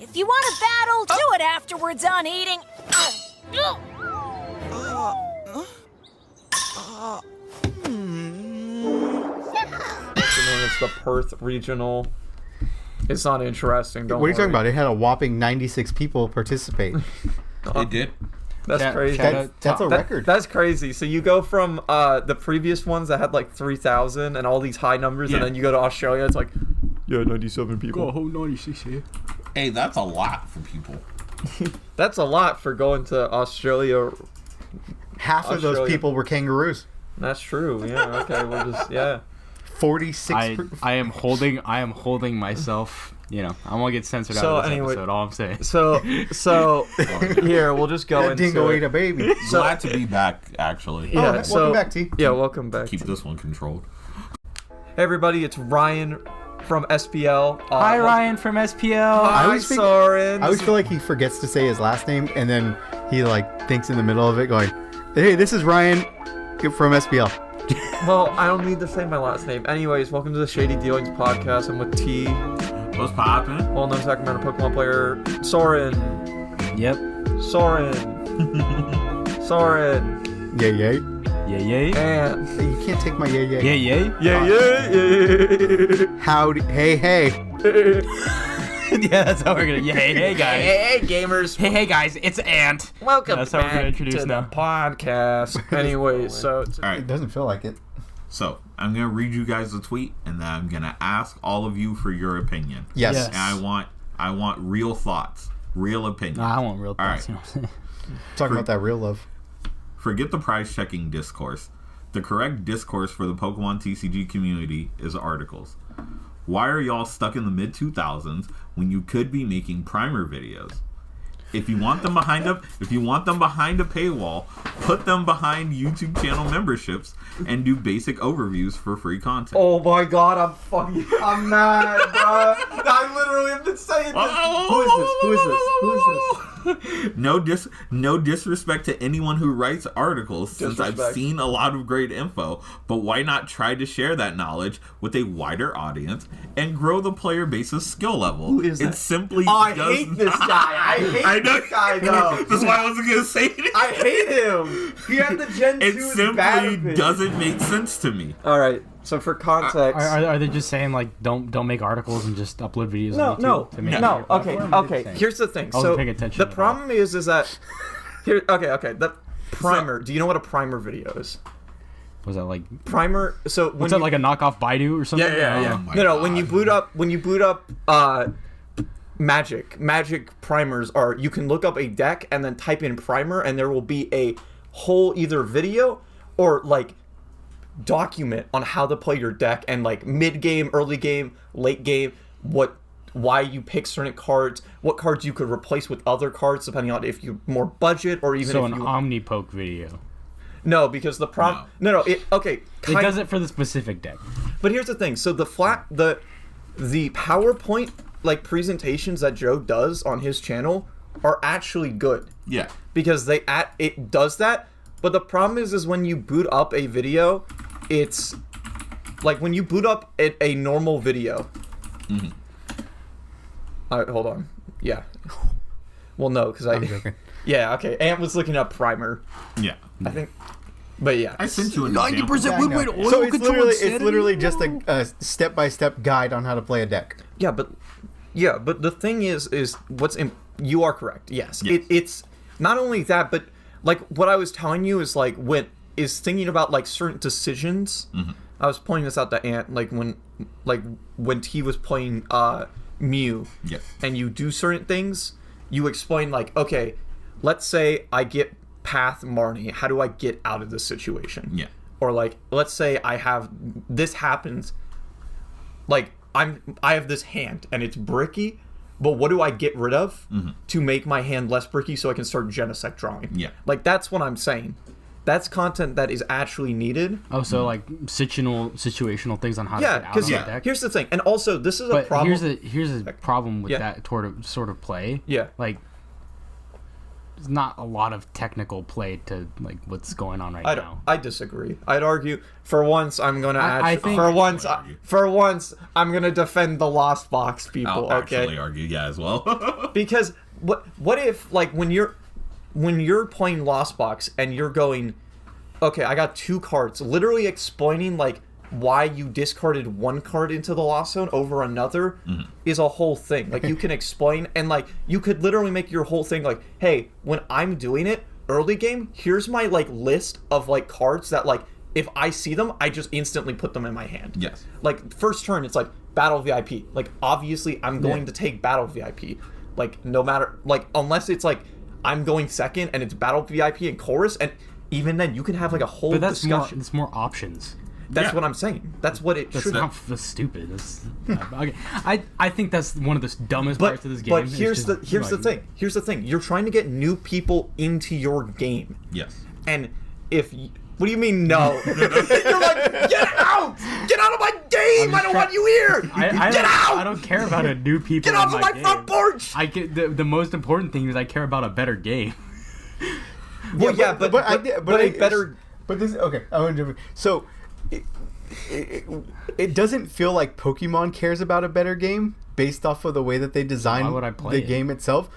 If you want a battle, do it afterwards on eating. It's the Perth regional. It's not interesting. Don't What are you worry. talking about? It had a whopping 96 people participate. It did. That's crazy. That's a record. That's crazy. So you go from the previous ones that had like 3,000 and all these high numbers, and then you go to Australia, it's like, 97 people. Go 96 here. Hey, that's a lot for people. That's a lot for going to Australia. Half of those people were kangaroos. That's true. Yeah. Okay. We'll just 46. I am holding myself. You know, I'm gonna get censored out of this episode. All I'm saying. So here we'll just go That into dingo ate a baby. Glad to be back, actually. Yeah. Welcome back, T. Yeah. Welcome back. Keep this one controlled. Hey everybody, it's Ryan from SPL. Hi, Ryan from SPL. Hi, Soren. I always feel like he forgets to say his last name, and then he like thinks in the middle of it, going, "Hey, this is Ryan from SPL." Well, I don't need to say my last name. Anyways, welcome to the Shady Dealings Podcast. I'm with T. What's poppin'? Well-known Sacramento Pokemon player, Soren. Yep. Soren. Yay. Yay. And You can't take my yay. Yay. yeah. Howdy. Hey. Yeah, that's how we're gonna. Yeah, hey guys. Hey, gamers. Hey guys, it's Ant. Welcome That's how we're gonna back introduce to now. the podcast. Anyways, so All right. It doesn't feel like it. So I'm gonna read you guys a tweet, and then I'm gonna ask all of you for your opinion. Yes. And I want real thoughts, real opinions. I want real All thoughts. right. You know what I'm saying? Talking about that real love. Forget the prize checking discourse. The correct discourse for the Pokemon TCG community is articles. Why are y'all stuck in the mid 2000s when you could be making primer videos? If you want them behind a paywall, put them behind YouTube channel memberships and do basic overviews for free content. oh my god, I'm mad, bro. I literally have been saying this. Who is this? No disrespect to anyone who writes articles, since I've Disrespect. seen a lot of great info, but why not try to share that knowledge with a wider audience and grow the player base's skill level? Who is it that? simply I does hate this not- guy. I hate this guy, though. That's why I wasn't gonna say it. I hate him. He had the Gen 2 It in bad simply opinion. doesn't make sense to me. All right. So for context, Are they just saying like don't make articles and just upload videos? on YouTube to make it no. your platform? Okay. Here's the thing. I wasn't So paying attention the at all. problem is that here. Okay. The primer. Do you know what a primer video is? Was that like? Primer. So when Was that like a knockoff Baidu or something? Oh my No. God. When you boot up Magic primers are, you can look up a deck and then type in primer, and there will be a whole either video or like document on how to play your deck, and like mid game, early game, late game, why you pick certain cards, what cards you could replace with other cards depending on if you're more budget or even So if an you Omnipoke video. no, because the problem It does it for the specific deck. But here's the thing. So the PowerPoint like presentations that Joe does on his channel are actually good Yeah. because it does that. But the problem is when you boot up a video, it's like when you boot up a normal video. Mm-hmm. Hold on. Yeah. Well, no, because I'm joking. Yeah. Okay. Ant was looking up primer. Yeah. I think. But yeah. I sent you an example. Yeah, I know. So it's literally just a step-by-step guide on how to play a deck. Yeah, but the thing is you are correct. Yes, Yes. It's not only that, but like what I was telling you is like thinking about like certain decisions. Mm-hmm. I was pointing this out to Ant like when T was playing Mew, Yeah. and you do certain things. You explain like, okay, let's say I get Path Marnie. How do I get out of this situation? Yeah. Or like, let's say this happens. Like I have this hand and it's bricky, but what do I get rid of to make my hand less bricky so I can start Genesect drawing? Yeah. Like that's what I'm saying. That's content that is actually needed. Oh, so like situational things on how to Yeah, get out because of the deck. here's the thing, and also this is a But problem. here's a problem with Yeah. that sort of play. Yeah. Like, not a lot of technical play to like what's going on right now. I disagree. I'd argue for once I'm going to for once I'm going to defend the Lost Box people. I'll actually argue, yeah, as well. Because what if like when you're playing Lost Box and you're going, okay, I got 2 cards, literally explaining like why you discarded one card into the Lost Zone over another is a whole thing. Like you can explain, and like you could literally make your whole thing like, hey, when I'm doing it early game, here's my like list of like cards that like if I see them, I just instantly put them in my hand. Yes. Like first turn, it's like Battle VIP. Like obviously I'm going to take Battle VIP. Like no matter, like unless it's like I'm going second and it's Battle VIP and Chorus, and even then you can have like a whole discussion. It's more options. That's what I'm saying. That's what it should. That's stupid. Okay. I think that's one of the dumbest parts of this game. But here's the thing. Here's the thing. You're trying to get new people into your game. Yes. And what do you mean no? You're like, get out! Get out of my game! I don't want you here! Get out! I don't care about a new people. Get off of my front porch! I get the most important thing is I care about a better game. Well, yeah, but a better. But this okay. I want to. So. It doesn't feel like Pokemon cares about a better game based off of the way that they design the game itself.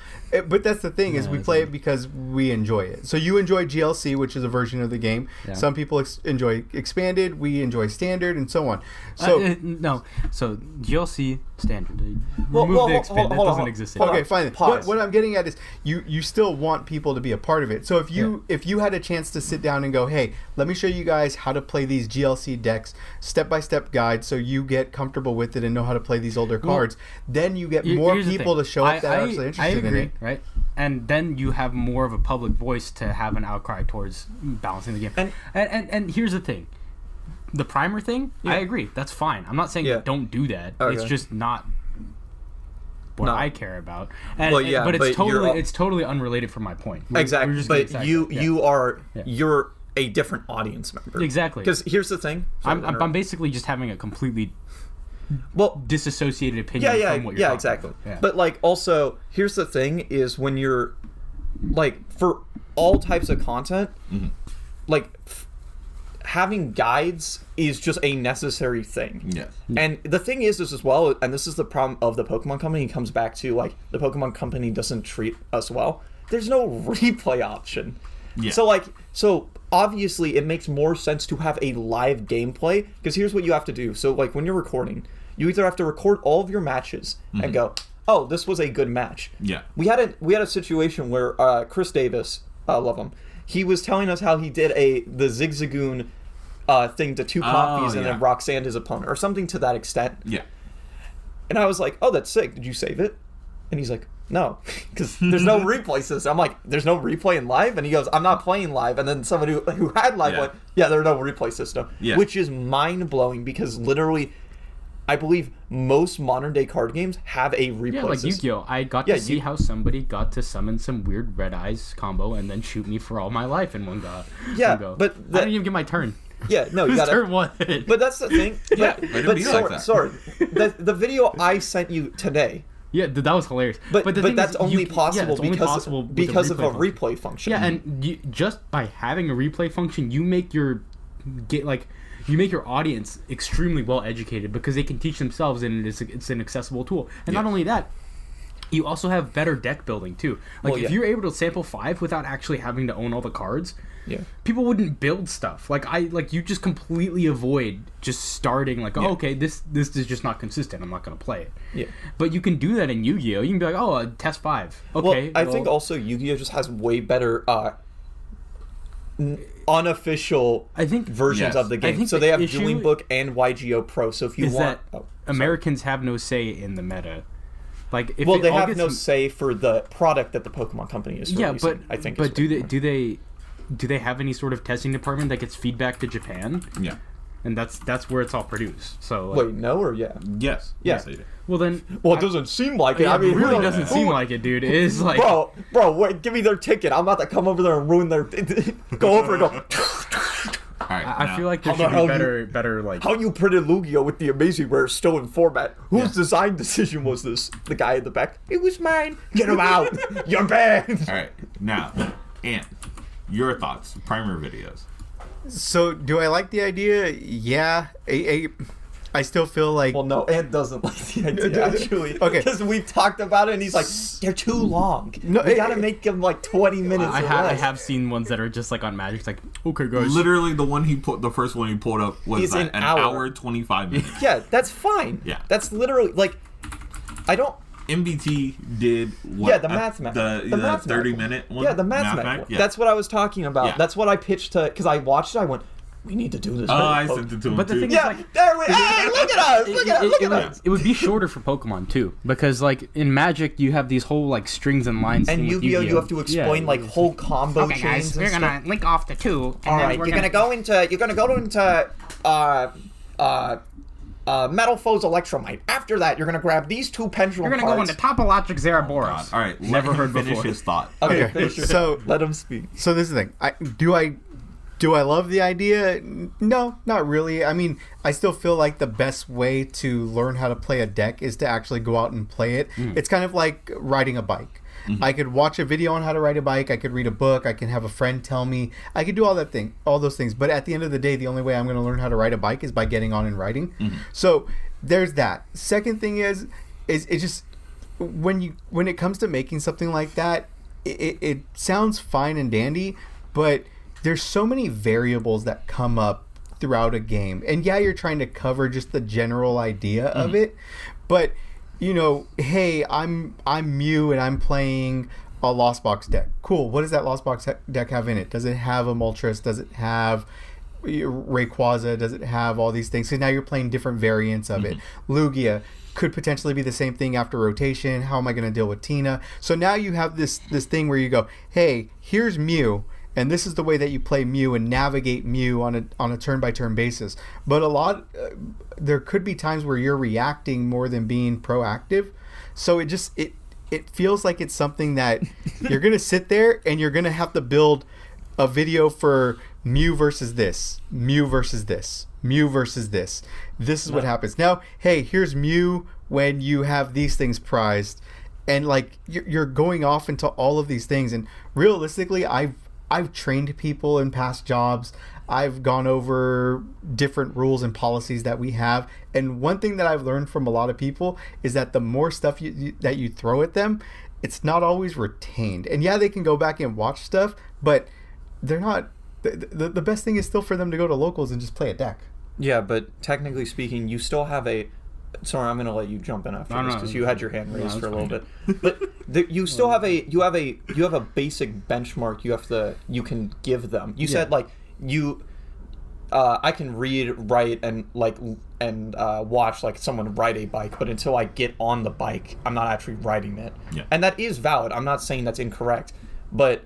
But that's the thing is we play it because we enjoy it. So you enjoy GLC, which is a version of the game. Yeah. Some people enjoy expanded. We enjoy standard, and so on. So no, so GLC standard. Remove the expanded. That doesn't exist anymore. Okay, fine. What I'm getting at is you still want people to be a part of it. So if you had a chance to sit down and go, hey, let me show you guys how to play these GLC decks, step-by-step guide, so you get comfortable with it and know how to play these older cards. Then you get more people to show up that are actually interested in it. Right? And then you have more of a public voice to have an outcry towards balancing the game. And here's the thing. The primer thing, I agree. That's fine. I'm not saying don't do that. Okay. It's just not what I care about. But it's totally unrelated from my point. Exactly. But you're a different audience member. Exactly. Because here's the thing. I'm basically just having a completely disassociated opinion from what you're talking exactly. about. Yeah. But like also, here's the thing is when you're like for all types of content, like having guides is just a necessary thing. Yes. And the thing is as well, and this is the problem of the Pokemon Company, it comes back to like the Pokemon Company doesn't treat us well. There's no replay option. Yeah. So obviously it makes more sense to have a live gameplay, because here's what you have to do. So like when you're recording, you either have to record all of your matches and go, oh, this was a good match. Yeah. We had a situation where Chris Davis, love him, he was telling us how he did the Zigzagoon thing to 2 copies and then Roxanne his opponent or something to that extent. Yeah. And I was like, oh, that's sick. Did you save it? And he's like, no, because there's no replay system. I'm like, there's no replay in live? And he goes, I'm not playing live. And then somebody who had live went, yeah, there's no replay system. Yeah. Which is mind-blowing, because literally, I believe most modern-day card games have a replay system. Yeah, like Yu-Gi-Oh! I got to see how somebody got to summon some weird Red Eyes combo and then shoot me for all my life in one go. Yeah, but I didn't even get my turn. Yeah, no, you got turn 1. But that's the thing. Sorry, the video I sent you today. Yeah, that was hilarious. But that's only possible because of a replay function. Yeah, and just by having a replay function, you make your audience extremely well educated, because they can teach themselves, and it's an accessible tool. And not only that, you also have better deck building too. Like if you're able to sample 5 without actually having to own all the cards, people wouldn't build stuff. You just completely avoid just starting oh, okay, this is just not consistent, I'm not going to play it. Yeah. But you can do that in Yu-Gi-Oh! You can be like, oh, test 5. Okay. I think also Yu-Gi-Oh! Just has way better unofficial versions of the game. So they have Dueling Book and YGO Pro. So if you want, Americans have no say in the meta. They have no say for the product that the Pokemon Company is releasing. I think. But do they have any sort of testing department that gets feedback to Japan? Yeah. And that's where it's all produced. So wait, no or yeah? Yes. Yeah. Yes, they do. Well then. Well, it doesn't seem like it. Yeah, I mean, it really doesn't seem like it, dude. It is like. Bro, wait, give me their ticket. I'm about to come over there and ruin their. Go over and go. All right, I feel like there should be better like. How you printed Lugia with the Amazing Rare still in format? Whose design decision was this? The guy in the back. It was mine. Get him out. You're banned. All right. Now, Ant, your thoughts, primer videos. So, do I like the idea? Yeah. I still feel like... Well, no, Ant doesn't like the idea, actually. Okay. Because we've talked about it, and he's like, they're too long. No, we gotta make them like 20 minutes or I less. have seen ones that are just like on Magic. It's like, okay, guys. Literally, the first one he pulled up was Is an an hour 25 minutes. Yeah, that's fine. Yeah. That's literally, like, I don't... MBT did what? Yeah, the math map. The math 30-minute one? Yeah, the math Mac? map. Yeah. That's what I was talking about. Yeah. That's what I pitched to... Because I watched it, I went, we need to do this. Oh, I sent it to him, But the too. thing is, Yeah, like, there we... Hey, look at us! Look at us! It would be shorter for Pokemon too, because like in Magic you have these whole like strings and lines. And thing with Yu-Gi-Oh, you have to explain Yeah. like whole combo Okay, chains guys, and we're stuff. gonna link off the two. And All then right, we're you're gonna go into Metal Foes Electromite. After that, you're gonna grab these two pendulum You're gonna go cards. into Topologic Zeraboros. All right, Never let heard him finish before. his thought. Okay, Okay, finish your- so- let him speak. So this is the thing. Do I love the idea? No, not really. I mean, I still feel like the best way to learn how to play a deck is to actually go out and play it. It's kind of like riding a bike. I could watch a video on how to ride a bike. I could read a book. I can have a friend tell me. I could do all those things. But at the end of the day, the only way I'm going to learn how to ride a bike is by getting on and riding. So there's that. Second thing is it just when it comes to making something like that, it sounds fine and dandy, but there's so many variables that come up throughout a game. And yeah, you're trying to cover just the general idea of it, but you know, hey, I'm Mew and I'm playing a Lost Box deck. Cool. What does that Lost Box deck have in it? Does it have a Moltres? Does it have Rayquaza? Does it have all these things? So now you're playing different variants of it. Lugia could potentially be the same thing after rotation. How am I going to deal with Tina? So now you have this thing where you go, hey, here's Mew, and this is the way that you play Mew and navigate Mew on a turn-by-turn basis. But there could be times where you're reacting more than being proactive. So it feels like it's something that you're going to sit there and you're going to have to build a video for Mew versus this, Mew versus this, Mew versus this. This is what happens. Now, hey, here's Mew when you have these things prized. And like you're going off into all of these things. And realistically, I've trained people in past jobs. I've gone over different rules and policies that we have. And one thing that I've learned from a lot of people is that the more stuff that you throw at them, it's not always retained. And yeah, they can go back and watch stuff, but they're not. The best thing is still for them to go to locals and just play a deck. Yeah, but technically speaking, you still have a. Sorry, I'm gonna let you jump in after this because you had your hand raised for a little bit. But you still have a basic benchmark you can give them. You said like I can read, write, and watch like someone ride a bike, but until I get on the bike, I'm not actually riding it. Yeah. And that is valid. I'm not saying that's incorrect, but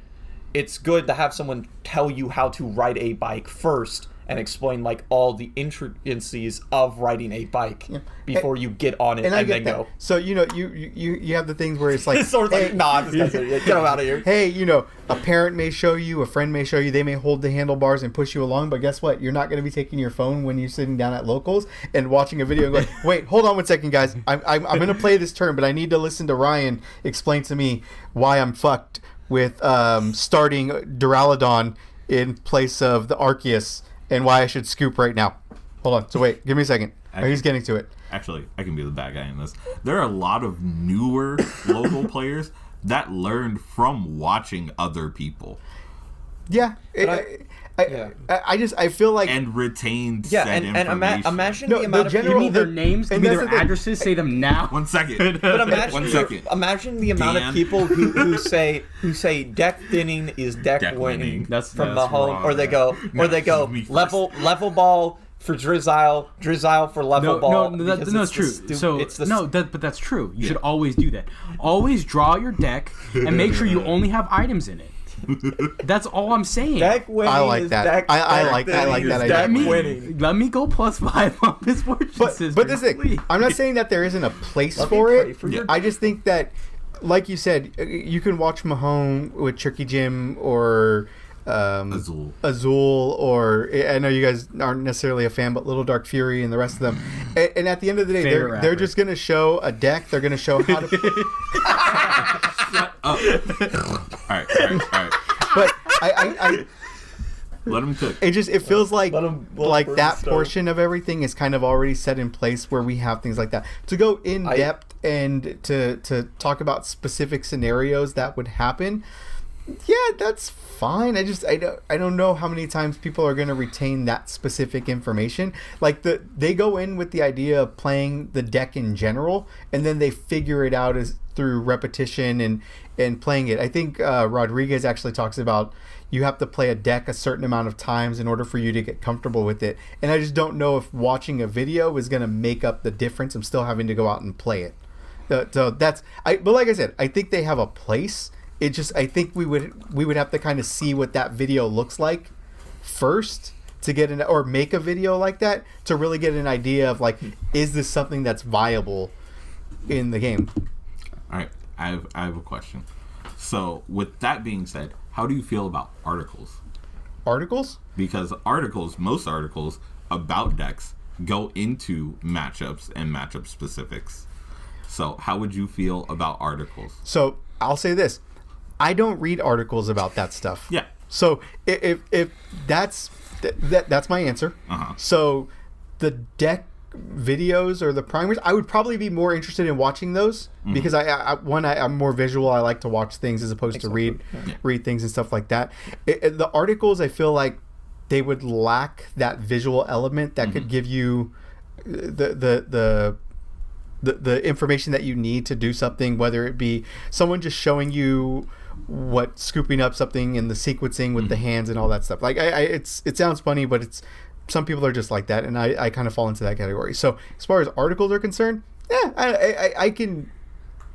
it's good to have someone tell you how to ride a bike first and explain like all the intricacies of riding a bike before you get on it and then go. So you know you have the things where it's like, It's sort of like, nah, this guy's get him out of here. Hey, you know, a parent may show you, a friend may show you, they may hold the handlebars and push you along, but guess what? You're not going to be taking your phone when you're sitting down at locals and watching a video and going, wait, hold on 1 second, guys. I'm going to play this turn, but I need to listen to Ryan explain to me why I'm fucked with starting Duraludon in place of the Arceus and why I should scoop right now. Hold on. So wait, give me a second. He's getting to it. Actually, I can be the bad guy in this. There are a lot of newer local players that learned from watching other people. Yeah. I feel like and retained Yeah, said and information. imagine No, the the amount of general- Give me their names, give and me that's their the thing. addresses, say them now. 1 second. But imagine, 1 second. imagine the amount Dan. of people who say deck thinning is deck, Deck winning. winning. That's from wrong. Mahone, or they go me first. level ball for Drizzile for level ball. No, because it's the true. But that's true. You should always do that. Always draw your deck and make sure you only have items in it. That's all I'm saying. Deck winning. I like is that. Deck, I deck like that. I thinning like is that Deck idea. winning. Let me go +5 on this fortune But sister. this is please. it. I'm not saying that there isn't a place Let me for pray it. for your- I just think that, like you said, you can watch Mahone with Tricky Jim or Azul, or I know you guys aren't necessarily a fan, but Little Dark Fury and the rest of them. And at the end of the day, Favorite they're rapper. just going to show a deck. They're going to show how to. All right. I Let him cook. it feels like let 'em like burn that the stove. portion of everything is kind of already set in place where we have things like that to go in depth and to talk about specific scenarios that would happen. Yeah, that's fine. I don't know how many times people are going to retain that specific information. Like they go in with the idea of playing the deck in general, and then they figure it out as through repetition and playing it. I think Rodriguez actually talks about you have to play a deck a certain amount of times in order for you to get comfortable with it. And I just don't know if watching a video is going to make up the difference. I'm still having to go out and play it. So but like I said, I think they have a place. It just, I think we would have to kind of see what that video looks like first to get or make a video like that to really get an idea of like, is this something that's viable in the game? All right, I have a question. So with that being said, how do you feel about articles? Articles? Because most articles about decks go into matchups and matchup specifics. So how would you feel about articles? So I'll say this. I don't read articles about that stuff. Yeah. So if that's my answer. Uh-huh. So the deck videos or the primers, I would probably be more interested in watching those because I'm more visual. I like to watch things as opposed to read things and stuff like that. The articles, I feel like they would lack that visual element that could give you the information that you need to do something, whether it be someone just showing you scooping up something and the sequencing with the hands and all that stuff. Like it sounds funny, but it's some people are just like that, and I kind of fall into that category. So as far as articles are concerned,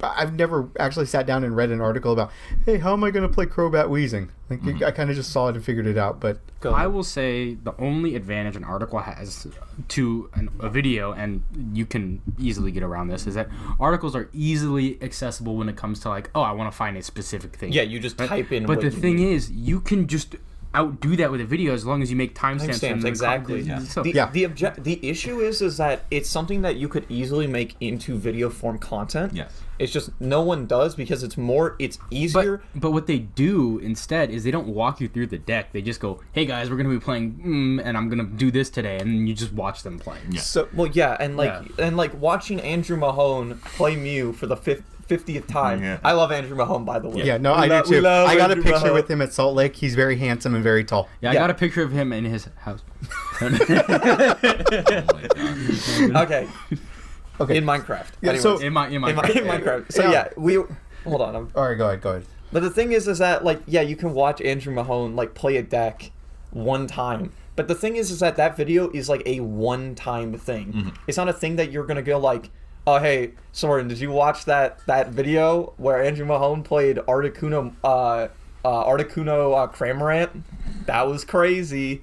I've never actually sat down and read an article about, hey, how am I going to play Crobat Wheezing? Like I kind of just saw it and figured it out. But I will say the only advantage an article has to a video, and you can easily get around this, is that articles are easily accessible when it comes to like, oh, I want to find a specific thing. Yeah, you just type in. But the thing is, you can just outdo that with a video as long as you make timestamps. Exactly. So, The issue is that it's something that you could easily make into video form content. Yes. It's just no one does because it's easier. But what they do instead is they don't walk you through the deck. They just go, hey guys, we're going to be playing and I'm going to do this today, and you just watch them play. Yeah. So and watching Andrew Mahone play Mew for the 50th time. Yeah. I love Andrew Mahone, by the way. yeah, no, I do too. love I got a Andrew picture Mahone. with him at Salt Lake. He's very handsome and very tall. Yeah, I got a picture of him in his house. Oh my God. Okay. Okay. In Minecraft. Yeah, Anyways. so- In Minecraft. Minecraft. So Yeah. hold on. All right, go ahead. But the thing is that you can watch Andrew Mahone play a deck one time. But the thing is that video is like a one-time thing. Mm-hmm. It's not a thing that you're gonna go like, oh hey, Soren, did you watch that video where Andrew Mahone played Articuno Cramorant? That was crazy.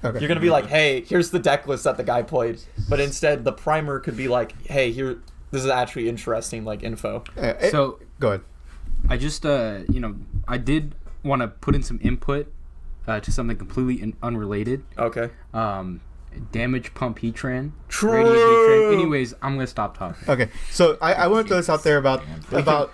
Okay. You're gonna be like, hey, here's the deck list that the guy played. But instead, the primer could be like, hey, this is actually interesting, info. So Go ahead. I just, I did want to put in some input to something completely unrelated. Okay. Damage pump Heatran. True. Radiant Heatran. Anyways, I'm going to stop talking. Okay, so I want to throw this out there about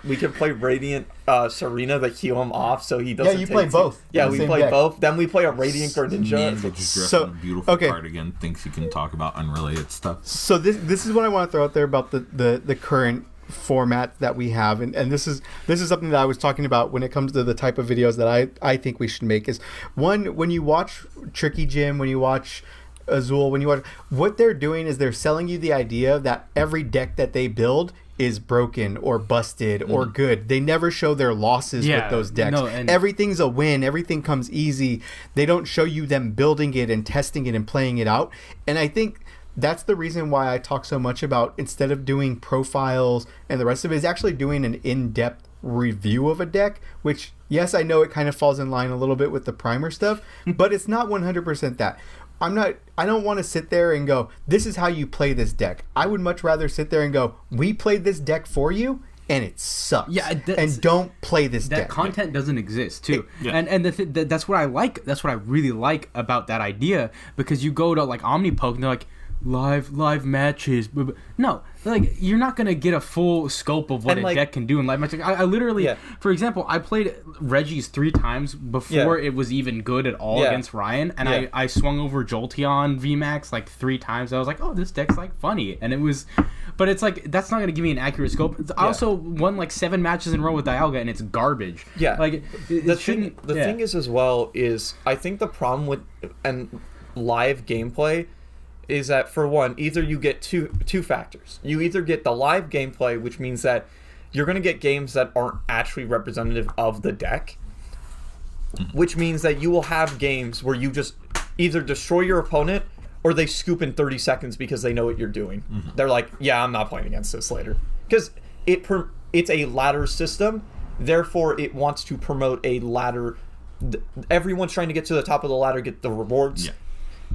We could play Radiant Serena to heal him off so he doesn't. Yeah, you play both Yeah, in the we same play deck. both. Then we play a Radiant Man Greninja. that just dressed So, in a beautiful okay. cardigan thinks he can talk about unrelated stuff. So this is what I want to throw out there about the current format that we have, and this is something that I was talking about when it comes to the type of videos that I think we should make. Is one, when you watch Tricky Jim, when you watch Azul, when you watch, what they're doing is they're selling you the idea that every deck that they build is broken or busted or good. They never show their losses with those decks. No, and Everything's a win. Everything comes easy. They don't show you them building it and testing it and playing it out. And I think that's the reason why I talk so much about, instead of doing profiles and the rest of it, is actually doing an in-depth review of a deck, which, yes, I know it kind of falls in line a little bit with the primer stuff, but it's not 100% that. I don't want to sit there and go, this is how you play this deck. I would much rather sit there and go, we played this deck for you and it sucks. Yeah, and don't play this that deck. content doesn't exist too. Yeah. And that's what I like. That's what I really like about that idea, because you go to Omnipoke and they're like, live matches. No, like you're not gonna get a full scope of what a deck can do in live matches. I literally, for example, I played Reggie's 3 times before it was even good at all against Ryan, and I swung over Jolteon VMAX like 3 times. I was like, oh, this deck's like funny, and it was, but it's like that's not gonna give me an accurate scope. I also won like 7 matches in a row with Dialga, and it's garbage. Yeah, like the thing is as well is I think the problem with live gameplay is that, for one, either you get two factors. You either get the live gameplay, which means that you're going to get games that aren't actually representative of the deck, which means that you will have games where you just either destroy your opponent or they scoop in 30 seconds because they know what you're doing. They're like, yeah, I'm not playing against this later. Because it's a ladder system, therefore it wants to promote a ladder. Everyone's trying to get to the top of the ladder, get the rewards. Yeah.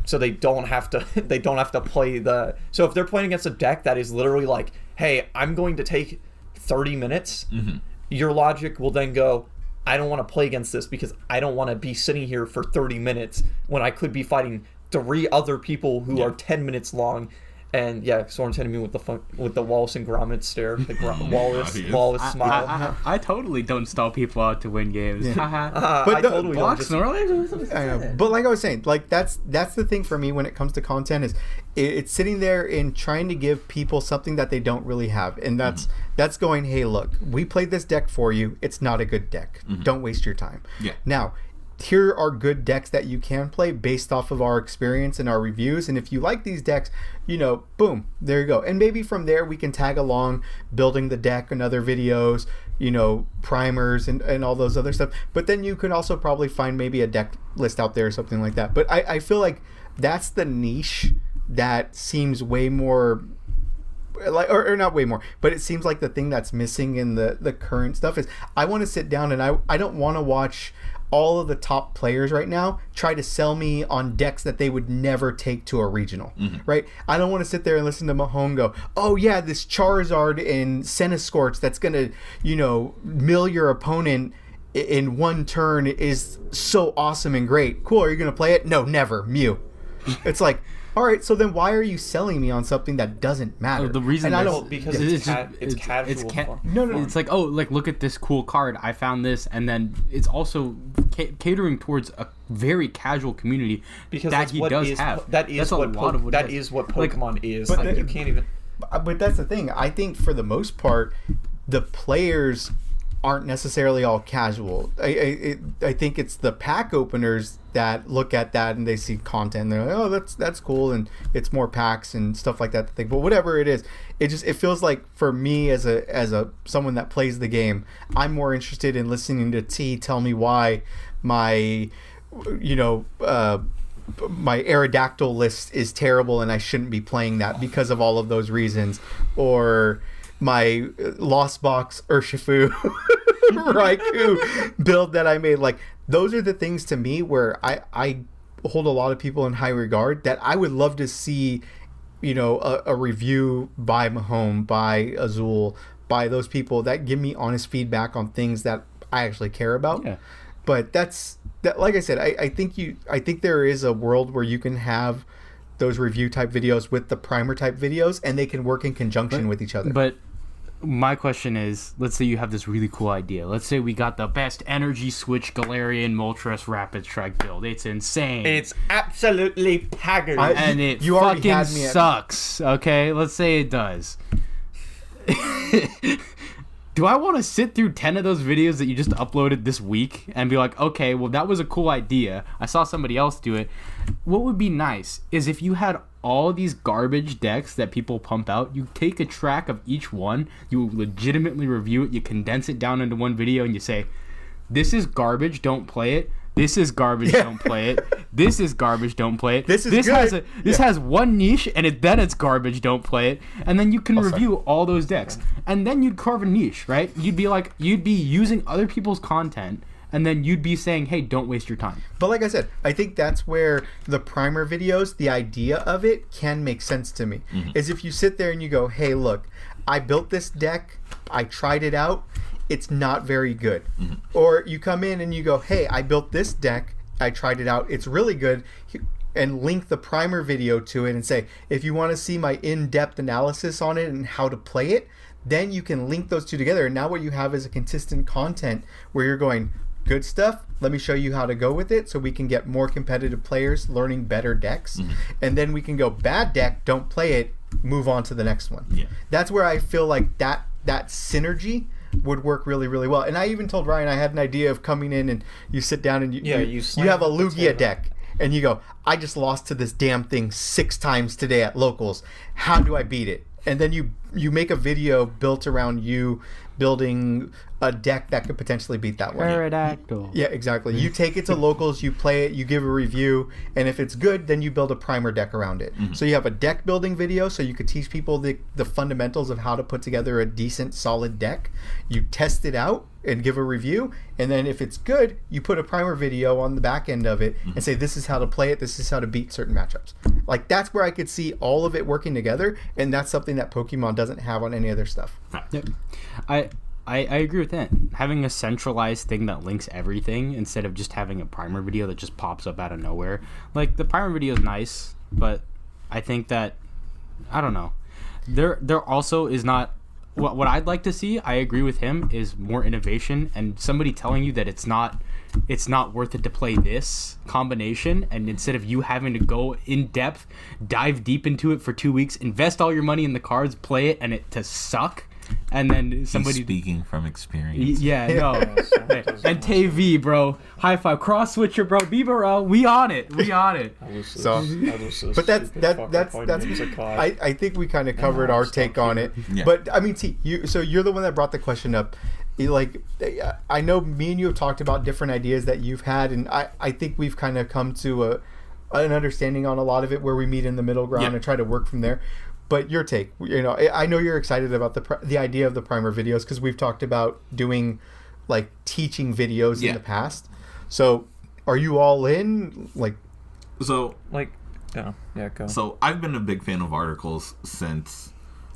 So they don't have to play the. So if they're playing against a deck that is literally like, hey, I'm going to take 30 minutes, your logic will then go, I don't want to play against this because I don't want to be sitting here for 30 minutes when I could be fighting 3 other people who are 10 minutes long. And Soren hitting me with the Wallace and Gromit stare, the Wallace smile. I totally don't stall people out to win games. But I totally don't. But like I was saying, like that's the thing for me when it comes to content is it's sitting there and trying to give people something that they don't really have, and that's going, hey, look, we played this deck for you. It's not a good deck. Don't waste your time. Yeah. Now, here are good decks that you can play based off of our experience and our reviews, and if you like these decks, boom, there you go. And maybe from there we can tag along building the deck and other videos, primers and all those other stuff. But then you could also probably find maybe a deck list out there or something like that. But I feel like that's the niche that seems way more like, or not way more, but it seems like the thing that's missing in the current stuff is I want to sit down and I don't want to watch all of the top players right now try to sell me on decks that they would never take to a regional, right? I don't want to sit there and listen to Mahone go, oh yeah, this Charizard and Centiskorch that's going to, mill your opponent in one turn is so awesome and great. Cool, are you going to play it? No, never. Mew. It's like, all right, so then why are you selling me on something that doesn't matter? The reason because it's casual. No. It's like, oh, like look at this cool card. I found this, and then it's also catering towards a very casual community because that he does have. That is what Pokemon is. But you can't even. But that's the thing. I think for the most part, the players aren't necessarily all casual. I think it's the pack openers that look at that and they see content and they're like, oh, that's cool, and it's more packs and stuff like that to think. But whatever it is, it feels like for me as a someone that plays the game, I'm more interested in listening to T tell me why my my Aerodactyl list is terrible and I shouldn't be playing that because of all of those reasons, or my Lost Box Urshifu Raikou build that I made. Like, those are the things to me where I hold a lot of people in high regard that I would love to see, a review by Mahone, by Azul, by those people that give me honest feedback on things that I actually care about. Yeah. But that's like I said, I think there is a world where you can have those review type videos with the primer type videos and they can work in conjunction with each other. But my question is, let's say you have this really cool idea. Let's say we got the best energy switch Galarian Moltres Rapid Strike build. It's insane. It's absolutely pagged. And it fucking sucks. Okay, let's say it does. Do I want to sit through 10 of those videos that you just uploaded this week and be like, okay, well, that was a cool idea. I saw somebody else do it. What would be nice is if you had all these garbage decks that people pump out, you take a track of each one, you legitimately review it, you condense it down into one video, and you say, this is garbage, don't play it. This is garbage, don't play it. This is garbage, don't play it. This has one niche, and then it's garbage, don't play it. And then you can review all those decks. And then you'd carve a niche, right? You'd be using other people's content, and then you'd be saying, hey, don't waste your time. But like I said, I think that's where the primer videos, the idea of it can make sense to me. Is if you sit there and you go, hey, look, I built this deck, I tried it out, it's not very good. Or you come in and you go, hey, I built this deck, I tried it out, it's really good, and link the primer video to it and say, if you want to see my in-depth analysis on it and how to play it, then you can link those two together. And now what you have is a consistent content where you're going, good stuff, let me show you how to go with it so we can get more competitive players learning better decks. And then we can go, bad deck, don't play it, move on to the next one. Yeah. That's where I feel like that synergy would work really, really well. And I even told Ryan I had an idea of coming in and you sit down and you have a Lugia deck and you go, I just lost to this damn thing 6 times today at locals. How do I beat it? And then you make a video built around you building a deck that could potentially beat that one. Pterodactyl. Yeah, exactly. You take it to locals, you play it, you give a review, and if it's good, then you build a primer deck around it. So you have a deck building video, so you could teach people the fundamentals of how to put together a decent, solid deck. You test it out and give a review, and then if it's good, you put a primer video on the back end of it and say, this is how to play it, this is how to beat certain matchups. Like, that's where I could see all of it working together, and that's something that Pokemon doesn't have on any other stuff. Yep. I agree with that. Having a centralized thing that links everything instead of just having a primer video that just pops up out of nowhere. Like, the primer video is nice, but I think that, I don't know. There also is not... What I'd like to see, I agree with him, is more innovation and somebody telling you that it's not worth it to play this combination, and instead of you having to go in depth, dive deep into it for 2 weeks, invest all your money in the cards, play it, and it to suck, and then somebody... He's speaking from experience. Yeah, no. And TV, bro. High five. Cross switcher, bro. Bieber, we on it. So, but that's I think we kind of covered our take on it. Yeah. But I mean, T, you're the one that brought the question up. Like, I know me and you have talked about different ideas that you've had, and I think we've kind of come to an understanding on a lot of it where we meet in the middle ground and try to work from there. But your take, I know you're excited about the idea of the primer videos because we've talked about doing like teaching videos in the past. So, are you all in? Go. So I've been a big fan of articles since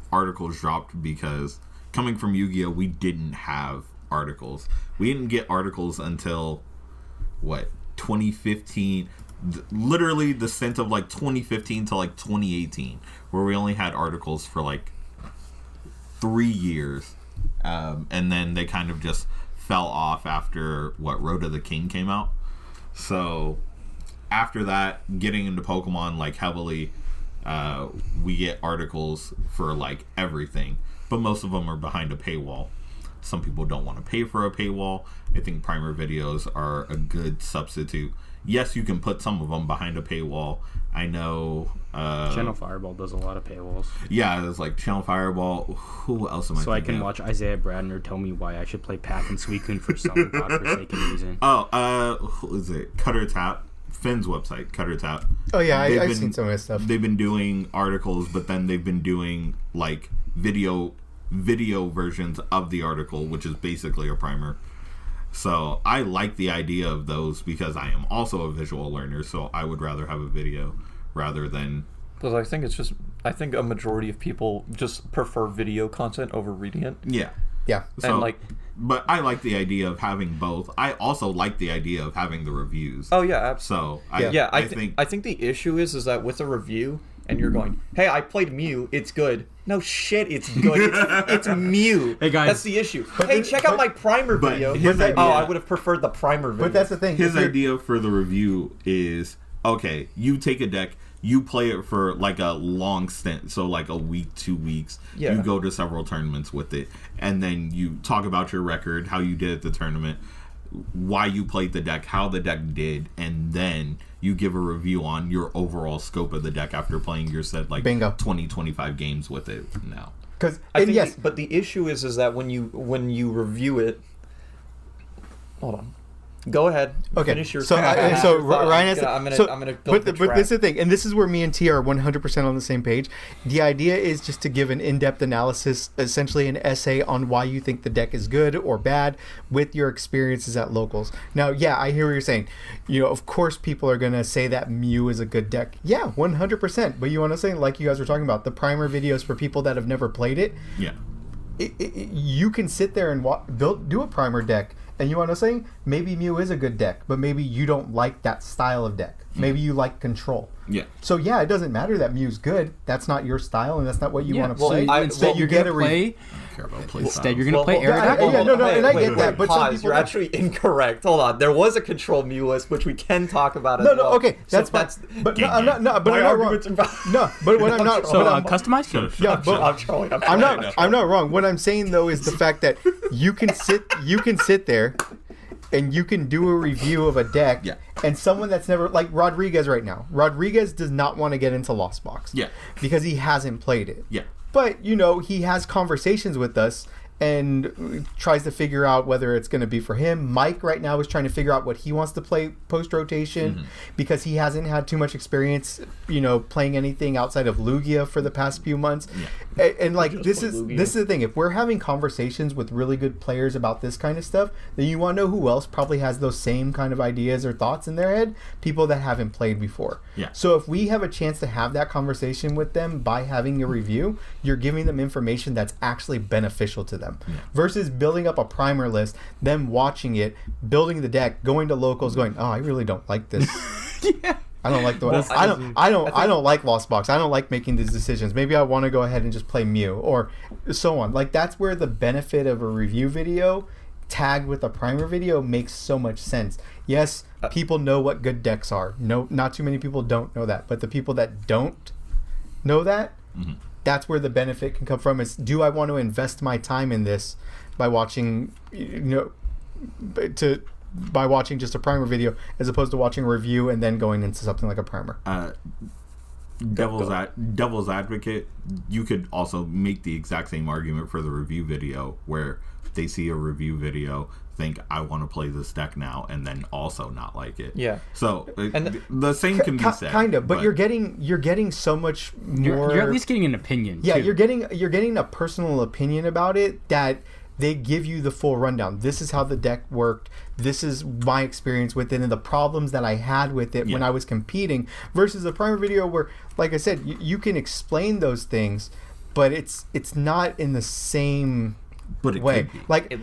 articles dropped, because coming from Yu-Gi-Oh, we didn't have articles. We didn't get articles until 2015. Literally the stint of 2015 to 2018, where we only had articles for 3 years, and then they kind of just fell off after Road to the King came out. So after that, getting into Pokemon heavily, we get articles for everything, but most of them are behind a paywall. Some people don't want to pay for a paywall. I think primer videos are a good substitute. Yes, you can put some of them behind a paywall. I know... Channel Fireball does a lot of paywalls. Yeah, there's Channel Fireball. Who else am I So I thinking can of? watch Isaiah Bradner tell me why I should play Path and Suicune for some godforsaken reason. Who is it? Cutter Tap. Finn's website, Cutter Tap. Oh yeah, I've seen some of his stuff. They've been doing articles, but then they've been doing video versions of the article, which is basically a primer. So I like the idea of those because I am also a visual learner, so I would rather have a video rather than... Because I think a majority of people just prefer video content over reading it. Yeah. Yeah. So, but I like the idea of having both. I also like the idea of having the reviews. Oh yeah, absolutely. So I think the issue is that with a review and you're going, hey, I played Mew, it's good. No shit, it's good. It's Mew. Hey guys, that's the issue. Hey, check out my primer video. I would have preferred the primer video. But that's the thing. His idea for the review is, okay, you take a deck, you play it for a long stint, so a week, 2 weeks. Yeah. You go to several tournaments with it, and then you talk about your record, how you did at the tournament, why you played the deck, how the deck did, and then you give a review on your overall scope of the deck after playing your said Bingo. 20-25 games with it now. But the issue is that when you review it, hold on. Go ahead. Okay. Finish your Ryan has. I'm gonna build the but this is the thing, and this is where me and T are 100% on the same page. The idea is just to give an in-depth analysis, essentially an essay on why you think the deck is good or bad with your experiences at locals. Now, yeah, I hear what you're saying. Of course, people are gonna say that Mew is a good deck. Yeah, 100%. But you want to say, like you guys were talking about, the primer videos for people that have never played it. Yeah. You can sit there and do a primer deck And you want to know something? Maybe Mew is a good deck, but maybe you don't like that style of deck. Maybe you like control. Yeah. So yeah, it doesn't matter that Mew's good. That's not your style, and that's not what you want to play. Instead, you're going to play. Instead, you're going to play Aerodactyl. And I get that. But pause. You're actually incorrect. Hold on. There was a control Mew list, which we can talk about as well. No, okay. But I'm not wrong. No, but what I'm not. So customized? Yeah, but I'm not wrong. What I'm saying though is the fact that you can sit there and you can do a review of a deck, and someone that's never, like Rodriguez right now. Rodriguez does not want to get into Lost Box, because he hasn't played it. Yeah. But he has conversations with us and tries to figure out whether it's going to be for him. Mike right now is trying to figure out what he wants to play post rotation because he hasn't had too much experience, playing anything outside of Lugia for the past few months. And like this is the thing. If we're having conversations with really good players about this kind of stuff, then you want to know who else probably has those same kind of ideas or thoughts in their head. People that haven't played before. Yeah. So if we have a chance to have that conversation with them by having a review, you're giving them information that's actually beneficial to them. Versus building up a primer list, them watching it, building the deck, going to locals, going, "Oh, I really don't like this. I don't like the way. I don't like Lost Box. I don't like making these decisions. Maybe I want to go ahead and just play Mew or so on." Like that's where the benefit of a review video tagged with a primer video makes so much sense. Yes, people know what good decks are. No, not too many people don't know that, but the people that don't know that. That's where the benefit can come from. Is do I want to invest my time in this by watching, by watching just a primer video as opposed to watching a review and then going into something like a primer. Devil's advocate, you could also make the exact same argument for the review video where they see a review video, think I want to play this deck now, and then also not like it. Yeah. So the same can be said. Kind of, but you're getting so much more. You're at least getting an opinion. Yeah, too. you're getting a personal opinion about it that they give you the full rundown. This is how the deck worked. This is my experience with it and the problems that I had with it when I was competing. Versus a primer video where, like I said, you can explain those things, but it's not in the same. But it way. Could be. Like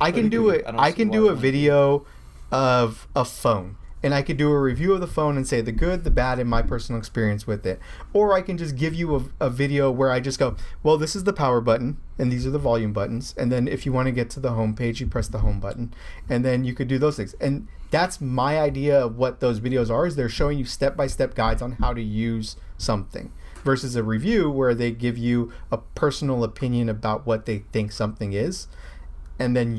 I can do a video of a phone, and I could do a review of the phone and say the good, the bad, and my personal experience with it. Or I can just give you a video where I just go, well, this is the power button, and these are the volume buttons, and then if you want to get to the home page, you press the home button, and then you could do those things. And that's my idea of what those videos are. Is they're showing you step-by-step guides on how to use something. Versus a review where they give you a personal opinion about what they think something is, and then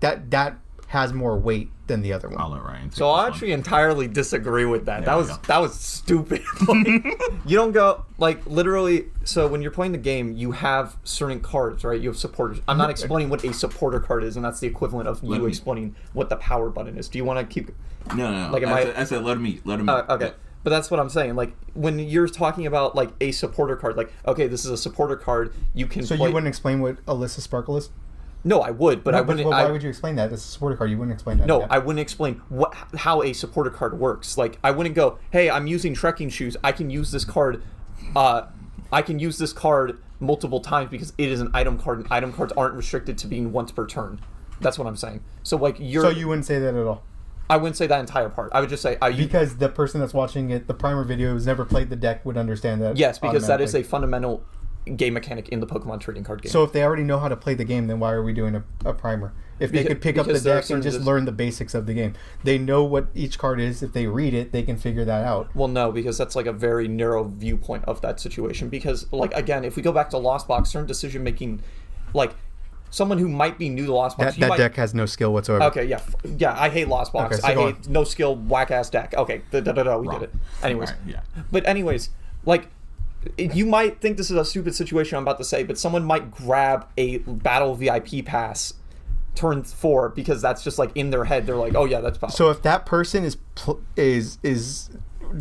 that has more weight than the other one. I'll let Ryan. So I actually entirely disagree with that. That was stupid. You don't go literally. So when you're playing the game, you have certain cards, right? You have supporters. I'm not explaining what a supporter card is, and that's the equivalent of you explaining what the power button is. Do you want to keep? No. I said let him. Okay. But that's what I'm saying. Like when you're talking about like a supporter card, like okay, this is a supporter card. You can. So you wouldn't explain what Alyssa Sparkle is? No, I would, but I wouldn't. Well, why would you explain that? It's a supporter card. You wouldn't explain that. No, I wouldn't explain how a supporter card works. Like I wouldn't go, hey, I'm using trekking shoes. I can use this card. I can use this card multiple times because it is an item card, and item cards aren't restricted to being once per turn. That's what I'm saying. So like So you wouldn't say that at all. I wouldn't say that entire part. I would just say... because the person that's watching it, the primer video, who's never played the deck, would understand that. Yes, because that is a fundamental game mechanic in the Pokemon trading card game. So if they already know how to play the game, then why are we doing a primer? If they could pick up the deck and just learn the basics of the game. They know what each card is. If they read it, they can figure that out. Well, no, because that's like a very narrow viewpoint of that situation. Because, like, again, if we go back to Lost Box, certain decision-making, like... Someone who might be new to Lost Box. That deck has no skill whatsoever. Okay, yeah. I hate Lost Box. Okay, so I hate no skill, whack ass deck. Okay, we did it. Anyways, right, yeah. But anyways, like you might think this is a stupid situation I'm about to say, but someone might grab a battle VIP pass turn 4 because that's just like in their head. They're like, oh yeah, that's possible. So if that person is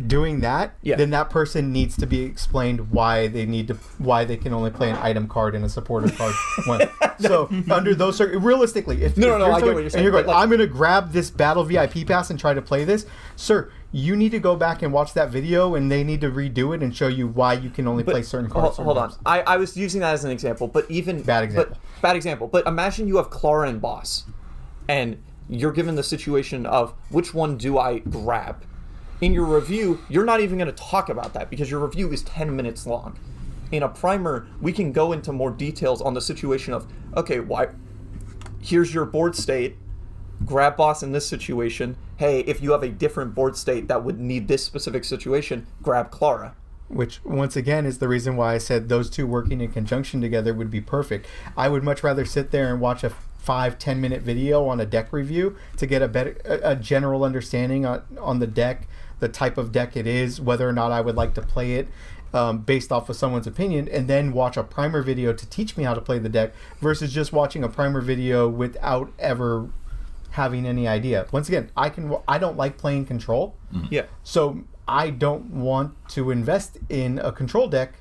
doing that, then that person needs to be explained why they can only play an item card and a supporter card. So under those realistically, if I get what you're saying. And you're going, like, I'm going to grab this battle VIP pass and try to play this, sir. you need to go back and watch that video, and they need to redo it and show you why you can only play certain cards. Hold on. I was using that as an example, but even... Bad example. Bad example. But imagine you have Clara and Boss, and you're given the situation of which one do I grab? In your review, you're not even going to talk about that because your review is 10 minutes long. In a primer, we can go into more details on the situation of, okay, here's your board state, grab Boss in this situation. Hey, if you have a different board state that would need this specific situation, grab Clara. Which, once again, is the reason why I said those two working in conjunction together would be perfect. I would much rather sit there and watch a 5-10 minute video on a deck review to get a general understanding on the deck, the type of deck it is, whether or not I would like to play it based off of someone's opinion, and then watch a primer video to teach me how to play the deck versus just watching a primer video without ever having any idea. Once again, I don't like playing control. Yeah. So I don't want to invest in a control deck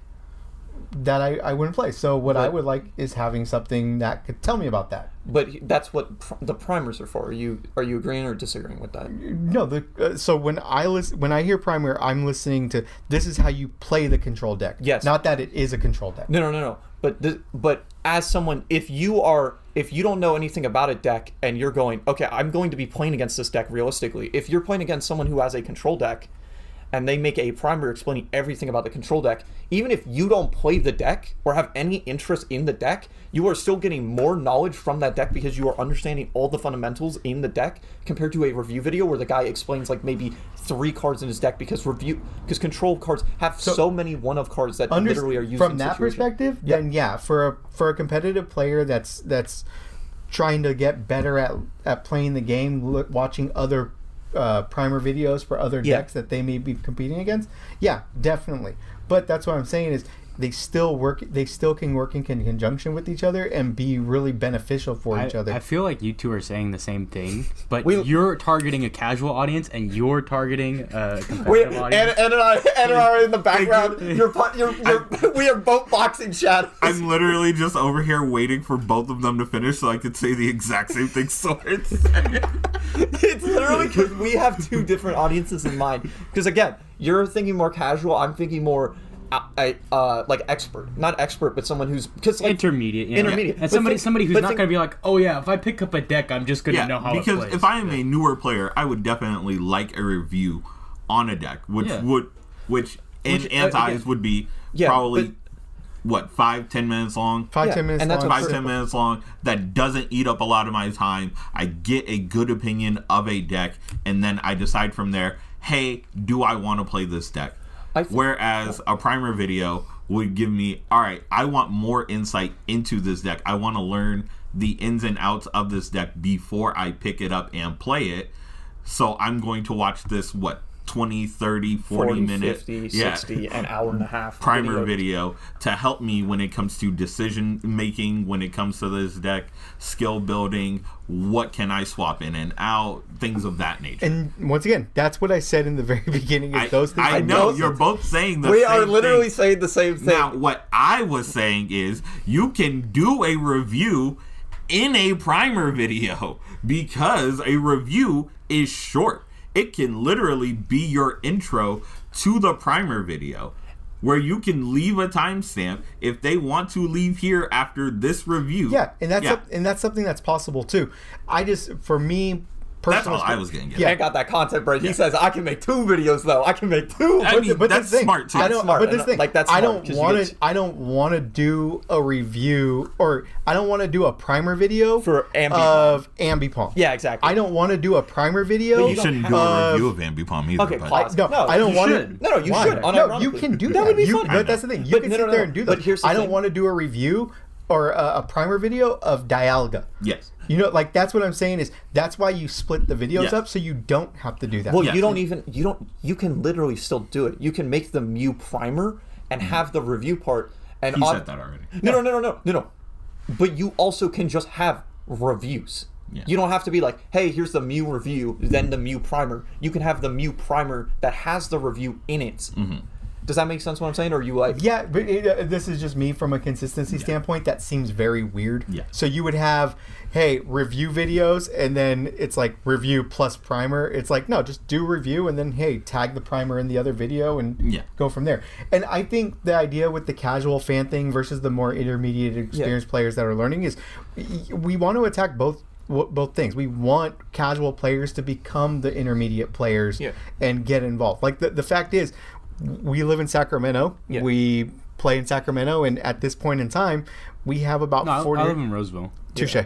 that I wouldn't play. So what I would like is having something that could tell me about that. But that's what the primers are for. Are you agreeing or disagreeing with that? No. So when I hear primer, I'm listening to this is how you play the control deck. Yes. Not that it is a control deck. No. But as someone, if you don't know anything about a deck and you're going, okay, I'm going to be playing against this deck realistically. If you're playing against someone who has a control deck, and they make a primer explaining everything about the control deck, even if you don't play the deck or have any interest in the deck, you are still getting more knowledge from that deck because you are understanding all the fundamentals in the deck compared to a review video where the guy explains like maybe 3 cards in his deck because control cards have so many one-of cards that literally are used from in that situation. perspective. Yeah. Then yeah, for a competitive player that's trying to get better at playing the game, watching other primer videos for other decks that they may be competing against, yeah, definitely. But that's what I'm saying is they still can work in conjunction with each other and be really beneficial for each other. I feel like you two are saying the same thing, but you're targeting a casual audience and you're targeting a competitive audience. And are in the background. We are both boxing shadows. I'm literally just over here waiting for both of them to finish so I could say the exact same thing Sword said. It's literally because we have two different audiences in mind. Because again, you're thinking more casual. I'm thinking more like expert, not expert, but someone who's like, intermediate, and somebody who's not going to be like, oh yeah, if I pick up a deck, I'm just going to know how it plays. Because if I am a newer player, I would definitely like a review on a deck, which in Ant's eyes would be probably 5-10 minutes long. 5-10 minutes and that's long. 5-10 minutes long. That doesn't eat up a lot of my time. I get a good opinion of a deck, and then I decide from there, hey, do I want to play this deck? Whereas a primer video would give me, all right, I want more insight into this deck. I want to learn the ins and outs of this deck before I pick it up and play it. So I'm going to watch this, 20, 30, 40 minutes, 50, 60, an hour and a half primer video to help me when it comes to decision making, when it comes to this deck, skill building, what can I swap in and out, things of that nature. And once again, that's what I said in the very beginning. Is those things I know you're both saying the same thing. We are literally saying the same thing. Now, what I was saying is you can do a review in a primer video because a review is short. It can literally be your intro to the primer video where you can leave a timestamp if they want to leave here after this review. Yeah, and that's something that's possible too. For me That's all I was getting. Yeah, I got that content break. He says I can make 2 videos though. I can make 2. I mean, but that's smart too. But this thing, like that's smart, I don't want to do a review, or I don't want to do a primer video for of Ambipom. Yeah, exactly. I don't want to do a primer video. But you shouldn't do a review of Ambipom either. Okay, No, I don't want to. No, you should. No, you can do that. That would be fun. But that's the thing. You can sit there and do that. But here's the I don't thing. want to do a review or a primer video of Dialga. Yes. Like that's what I'm saying is that's why you split the videos up so you don't have to do that. Well, you can literally still do it. You can make the Mew primer and have the review part. And he said that already. No. But you also can just have reviews. Yeah. You don't have to be like, hey, here's the Mew review, then the Mew primer. You can have the Mew primer that has the review in it. Does that make sense what I'm saying? Or are you like... Yeah, but this is just me from a consistency standpoint. That seems very weird. Yeah. So you would have, hey, review videos, and then it's like review plus primer. It's like, no, just do review, and then, hey, tag the primer in the other video, and go from there. And I think the idea with the casual fan thing versus the more intermediate experienced players that are learning is we want to attack both things. We want casual players to become the intermediate players and get involved. Like, the fact is, we live in Sacramento. Yeah. We play in Sacramento, and at this point in time, we have about 40. I live in Roseville. Touche.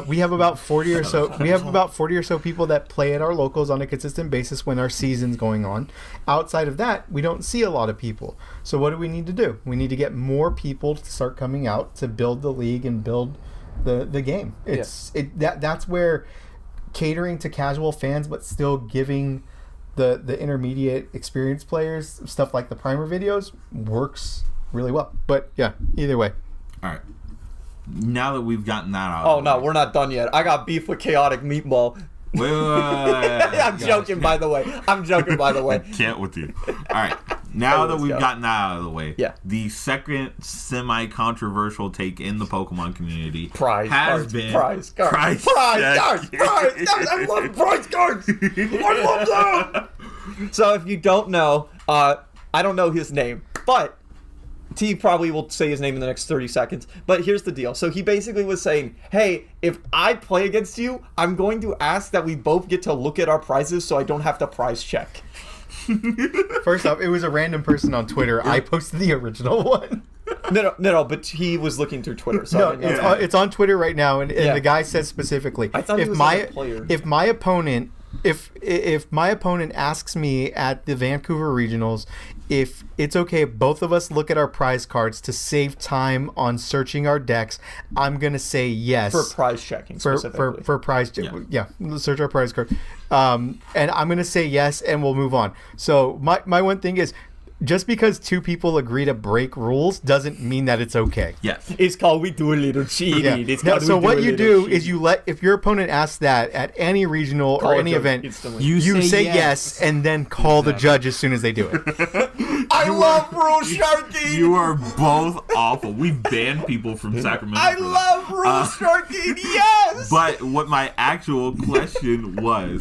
We have about 40 or so. We have about 40 or so people that play at our locals on a consistent basis when our season's going on. Outside of that, we don't see a lot of people. So what do we need to do? We need to get more people to start coming out to build the league and build the game. That's where catering to casual fans, but still giving the intermediate experienced players stuff like the primer videos works really well. But yeah, either way. All right. Now that we've gotten that out. Oh no, we're not done yet. I got beef with Chaotic Meatball. Wait. I'm joking, by the way. Can't with you. All right. Now that we've gotten that out of the way, the second semi-controversial take in the Pokemon community has been prize cards. I love prize cards. I love them. So if you don't know, I don't know his name, but T probably will say his name in the next 30 seconds. But here's the deal. So he basically was saying, hey, if I play against you, I'm going to ask that we both get to look at our prizes so I don't have to prize check. First off, it was a random person on Twitter. I posted the original one. No, but he was looking through Twitter. So it's on Twitter right now, and the guy says specifically, I thought he was a player. If my opponent asks me at the Vancouver Regionals if it's okay if both of us look at our prize cards to save time on searching our decks, I'm gonna say yes for prize checking specifically. For prize search our prize card, and I'm gonna say yes, and we'll move on. So my one thing is, just because two people agree to break rules doesn't mean that it's okay. Yes. It's called we do a little cheating. Yeah. So what you do is if your opponent asks that at any regional or any event, you say yes and then call the judge as soon as they do it. I love rule sharking. You are both awful. We've banned people from Sacramento. I love rule sharking. Yes. But what my actual question was,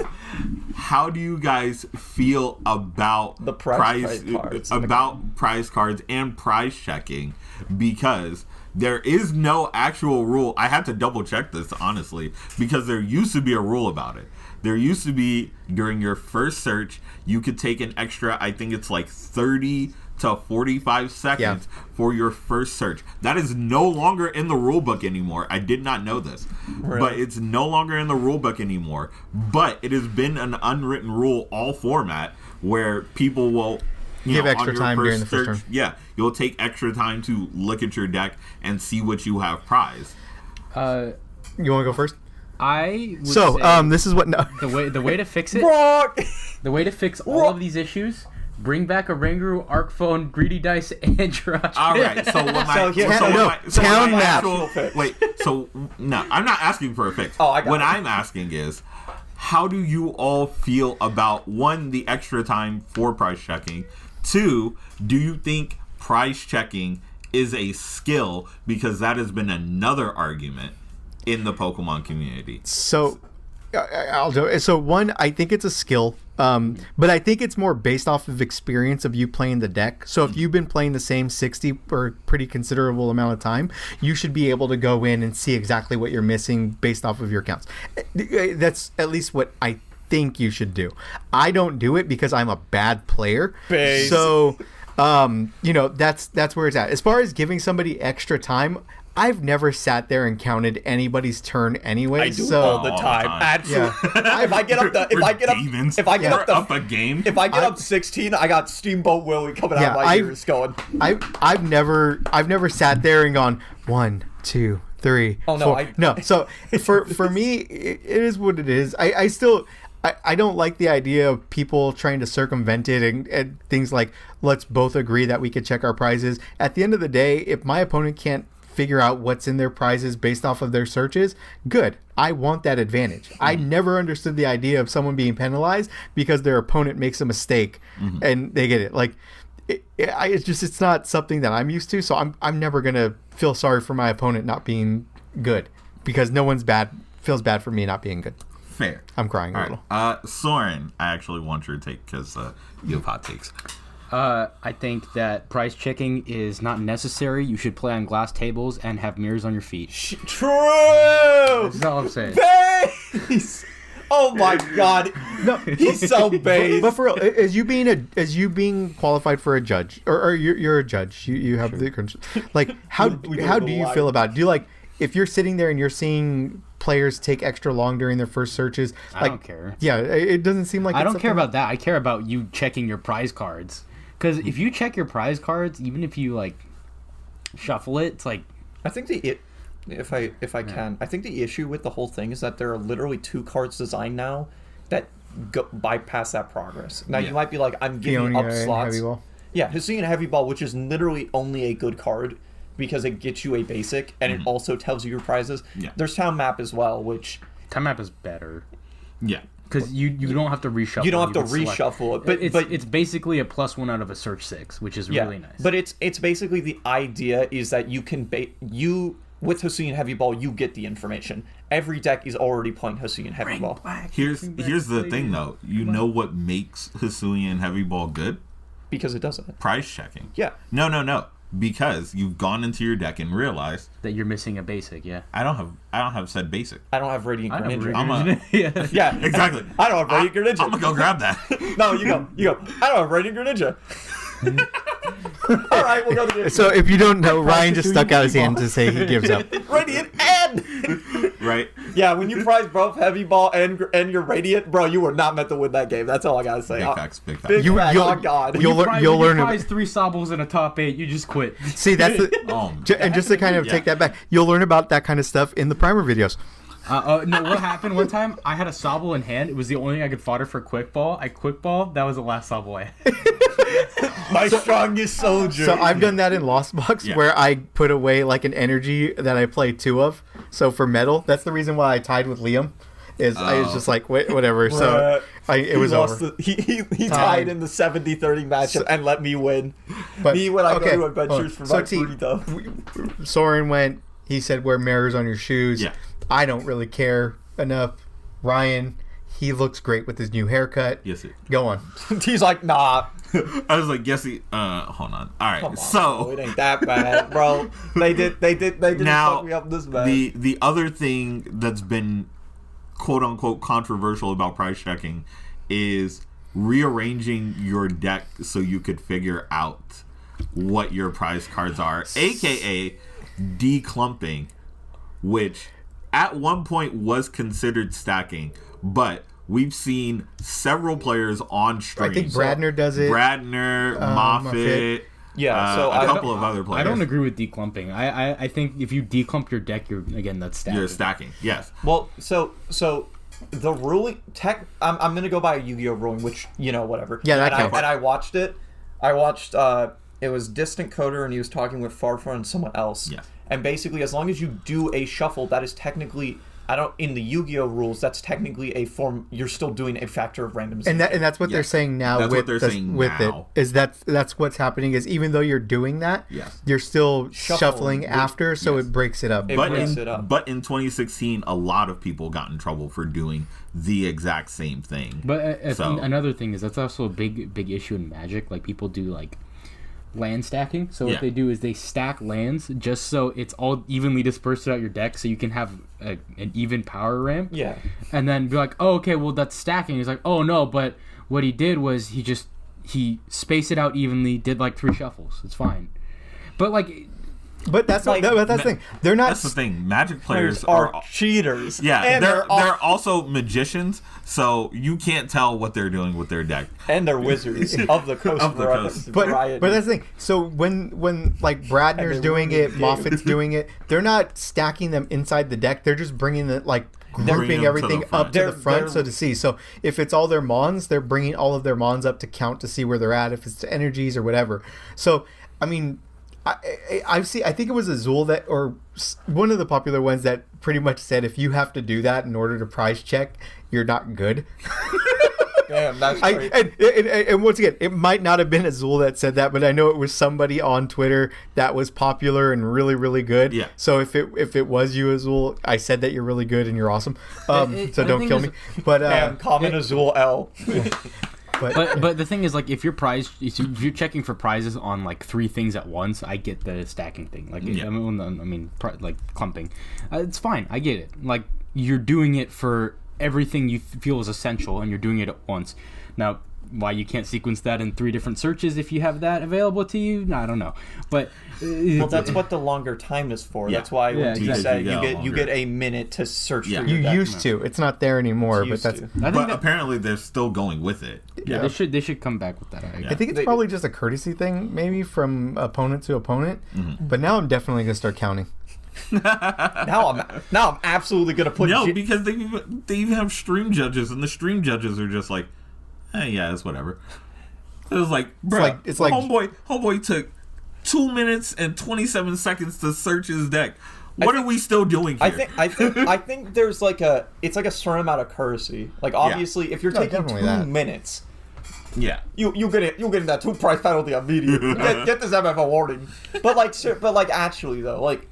how do you guys feel about the prize cards? About prize cards and prize checking? Because there is no actual rule. I had to double check this, honestly, because there used to be a rule about it. There used to be, during your first search, you could take an extra, I think it's like 30 to 45 seconds for your first search. That is no longer in the rule book anymore. I did not know this. Really? But it's no longer in the rule book anymore. But it has been an unwritten rule all format where people will give extra time during the first turn. Yeah, you'll take extra time to look at your deck and see what you have prized. You want to go first? I would say this is what the way to fix it. The way to fix all of these issues. Bring back a Rangaroo, Arc Phone, Greedy Dice, and Jirachi. All right, so I'm not asking for a fix. What I'm asking is, how do you all feel about, one, the extra time for price checking? Two, do you think price checking is a skill? Because that has been another argument in the Pokemon community. So, I'll do it. So one, I think it's a skill. But I think it's more based off of experience of you playing the deck. So if you've been playing the same 60 for a pretty considerable amount of time, you should be able to go in and see exactly what you're missing based off of your counts. That's at least what I think you should do. I don't do it because I'm a bad player. So, that's where it's at. As far as giving somebody extra time, I've never sat there and counted anybody's turn anyway. I do all the time. Actually, if I get up a game, if I get up 16, I got Steamboat Willie coming out of my ears going. I've never sat there and gone 1, 2, 3. Oh no, 4. No. So for me, it is what it is. I don't like the idea of people trying to circumvent it and things like, let's both agree that we could check our prizes. At the end of the day, if my opponent can't figure out what's in their prizes based off of their searches, good. I want that advantage. I never understood the idea of someone being penalized because their opponent makes a mistake and they get it. Like, it's not something that I'm used to. So I'm never gonna feel sorry for my opponent not being good, because no one's feels bad for me not being good. Fair. I'm crying a little. Soren, I actually want your take because you have hot takes. I think that price checking is not necessary. You should play on glass tables and have mirrors on your feet. True. That's all I'm saying. Base. Oh my God. No, He's so base. but for real, as you being qualified for a judge, or you're a judge, you have the like how do you feel about it? Do you like, if you're sitting there and you're seeing players take extra long during their first searches? Like, I don't care. Yeah, it doesn't seem like I it's don't care something- about that. I care about you checking your prize cards. Because if you check your prize cards, even if you like shuffle it, it's like, I think if I can, I think the issue with the whole thing is that there are literally 2 cards designed now that bypass that progress. Now you might be like, I'm giving Peonia up and slots. Heavy Ball. Yeah, Hisuian Heavy Ball, which is literally only a good card because it gets you a basic and it also tells you your prizes. Yeah. There's Town Map as well, which time map is better. Yeah. Because you don't have to reshuffle. you don't have to can select. reshuffle it. But it's basically a +1 out of a search 6, which is really nice. But it's basically the idea is that you can with Hisuian Heavy Ball you get the information. Every deck is already playing Hisuian Heavy Ball. Here's the thing though. You know what makes Hisuian Heavy Ball good? Because it doesn't. Price checking. Yeah. No. Because you've gone into your deck and realized that you're missing a basic, yeah. I don't have said basic. I don't have Radiant I don't Greninja. have I'm Yeah, exactly. I don't have Radiant Greninja. I'm gonna go grab that. No, you go. I don't have Radiant Greninja. All right, we'll go to the So if you don't know, Ryan just stuck out his hand to say he gives up. Radiant and Right. yeah. When you prize both Heavy Ball and your Radiant, bro, you were not meant to win that game. That's all I gotta say. Big facts. Big facts. Big facts. Oh God. You'll learn. prize 3 Sobbles in a top 8, you just quit. See, that's the, and just to kind of take that back, you'll learn about that kind of stuff in the primer videos. No, what happened one time, I had a Sobble in hand. It was the only thing I could fodder for quick ball. I quick ball. That was the last Sobble I had. My strongest soldier. So I've done that in Lost Box, where I put away like an energy that I play 2 of. So for metal, that's the reason why I tied with Liam. I was just like, whatever. So it was over. He tied in the 70-30 matchup and let me win. But, me when I okay, go to Adventures for my burrito. Soren went. He said, "Wear mirrors on your shoes." Yeah. I don't really care enough. Ryan, he looks great with his new haircut. Yes, it. Go on. He's like, nah. I was like, yes, hold on. All right, Come on, so bro, it ain't that bad, bro. They didn't now fuck me up this bad. the other thing that's been quote unquote controversial about price checking is rearranging your deck so you could figure out what your prize cards are, aka declumping, which at one point was considered stacking, but we've seen several players on stream. I think Bradner does it. Bradner, Moffitt. Yeah, so a couple of other players. I don't agree with declumping. I think if you declump your deck, that's stacking. You're stacking, yes. Well, so the ruling I'm gonna go by a Yu-Gi-Oh ruling, which whatever. Yeah, that and counts. I watched it. I watched it was Distant Coder and he was talking with Farfar and someone else. Yes. And basically, as long as you do a shuffle, that is technically in the Yu-Gi-Oh rules, that's technically a form. You're still doing a factor of randomization. And that's what they're saying now. That's with what they're saying with now. it is that's what's happening. Is even though you're doing that, Yes. you're still Shuffling. shuffling after, so Yes. it breaks it up. It breaks it up. But in 2016, a lot of people got in trouble for doing the exact same thing. But So- another thing is that's also a big issue in Magic. Like people do like land stacking. So Yeah. what they do is they stack lands just so it's all evenly dispersed throughout your deck, so you can have an even power ramp. Yeah. And then be like, oh, okay, well that's stacking. He's like, oh no, but what he did was he spaced it out evenly, did like 3 shuffles. It's fine. But like, But that's that's the thing. They're not. That's the thing. Magic players are are cheaters. yeah, and they're also magicians, so you can't tell what they're doing with their deck. and they're wizards of the coast. Of the coast. But variety. that's the thing. So when like Bradner's And they doing ruin it, the game. Moffitt's doing it, they're not stacking them inside the deck. They're just bringing the Bringing them grouping to everything the front. up to the They're- front so to see. So if it's all their mons, they're bringing all of their mons up to count to see where they're at. If it's energies or whatever. So I mean. I think it was Azul that, or one of the popular ones that pretty much said if you have to do that in order to prize check, you're not good. Damn, that's great. And once again, it might not have been Azul that said that, but I know it was somebody on Twitter that was popular and really, really good. Yeah. So if it was you, Azul, I said that you're really good and you're awesome. So don't kill me. But Damn, comment Azul L. But the thing is, like, if you're checking for prizes on like 3 things at once, I get the stacking thing. Like, like clumping, it's fine. I get it. Like, you're doing it for everything you feel is essential, and you're doing it at once. Now, why you can't sequence that in 3 different searches if you have that available to you, I don't know. But well, that's what the longer time is for. That's why when you say you get a minute to search for your you deck. used to. It's not there anymore, but that's. But apparently they're still going with it. Yeah, they should come back with that. I think it's probably just a courtesy thing, maybe from opponent to opponent. But now I'm definitely gonna start counting. now I'm absolutely gonna put because they even have stream judges, and the stream judges are just like, yeah, it's whatever. It was like, bro, it's like homeboy took 2 minutes and 27 seconds to search his deck. What are we still doing here? I think there's like a certain amount of courtesy. Like, obviously, if you're taking 2 minutes, you get that 2 price penalty immediately. Get this MFO warning. But actually though, like,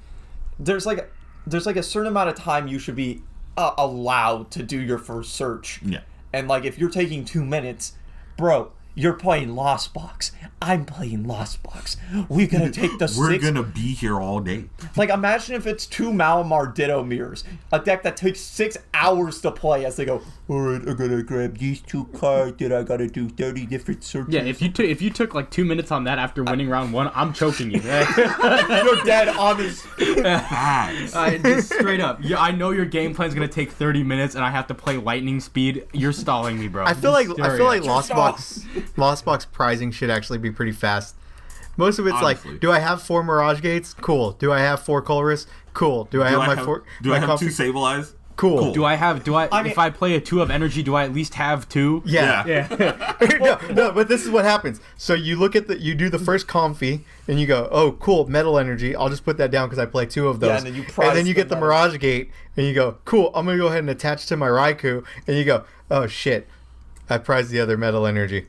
there's like a certain amount of time you should be allowed to do your first search. Yeah. And like, if you're taking 2 minutes, bro, you're playing Lost Box. I'm playing Lost Box. We're gonna take the We're gonna be here all day. Like, imagine if it's 2 Malamar Ditto Mirrors, a deck that takes 6 hours to play as they go, alright, I'm gonna grab these 2 cards that I gotta do 30 different searches. Yeah, if you took like 2 minutes on that after winning round 1, I'm choking you. You're dead on this. Just straight up. Yeah, I know your game plan's gonna take 30 minutes, and I have to play lightning speed. You're stalling me, bro. I feel like Lost Box prizing should actually be pretty fast. Most of it's honestly, like, do I have 4 Mirage Gates? Cool. Do I have 4 Colorus? Cool. Do I have 4? Do I have 2 Sable Eyes? Cool. Do I if I play a 2 of energy, do I at least have 2? Yeah. No, but this is what happens. So you look at you do the first Comfy, and you go, oh, cool, Metal Energy. I'll just put that down because I play 2 of those. Yeah, and then you get the Mirage Gate, and you go, cool, I'm going to go ahead and attach to my Raikou, and you go, oh, shit, I prized the other Metal Energy.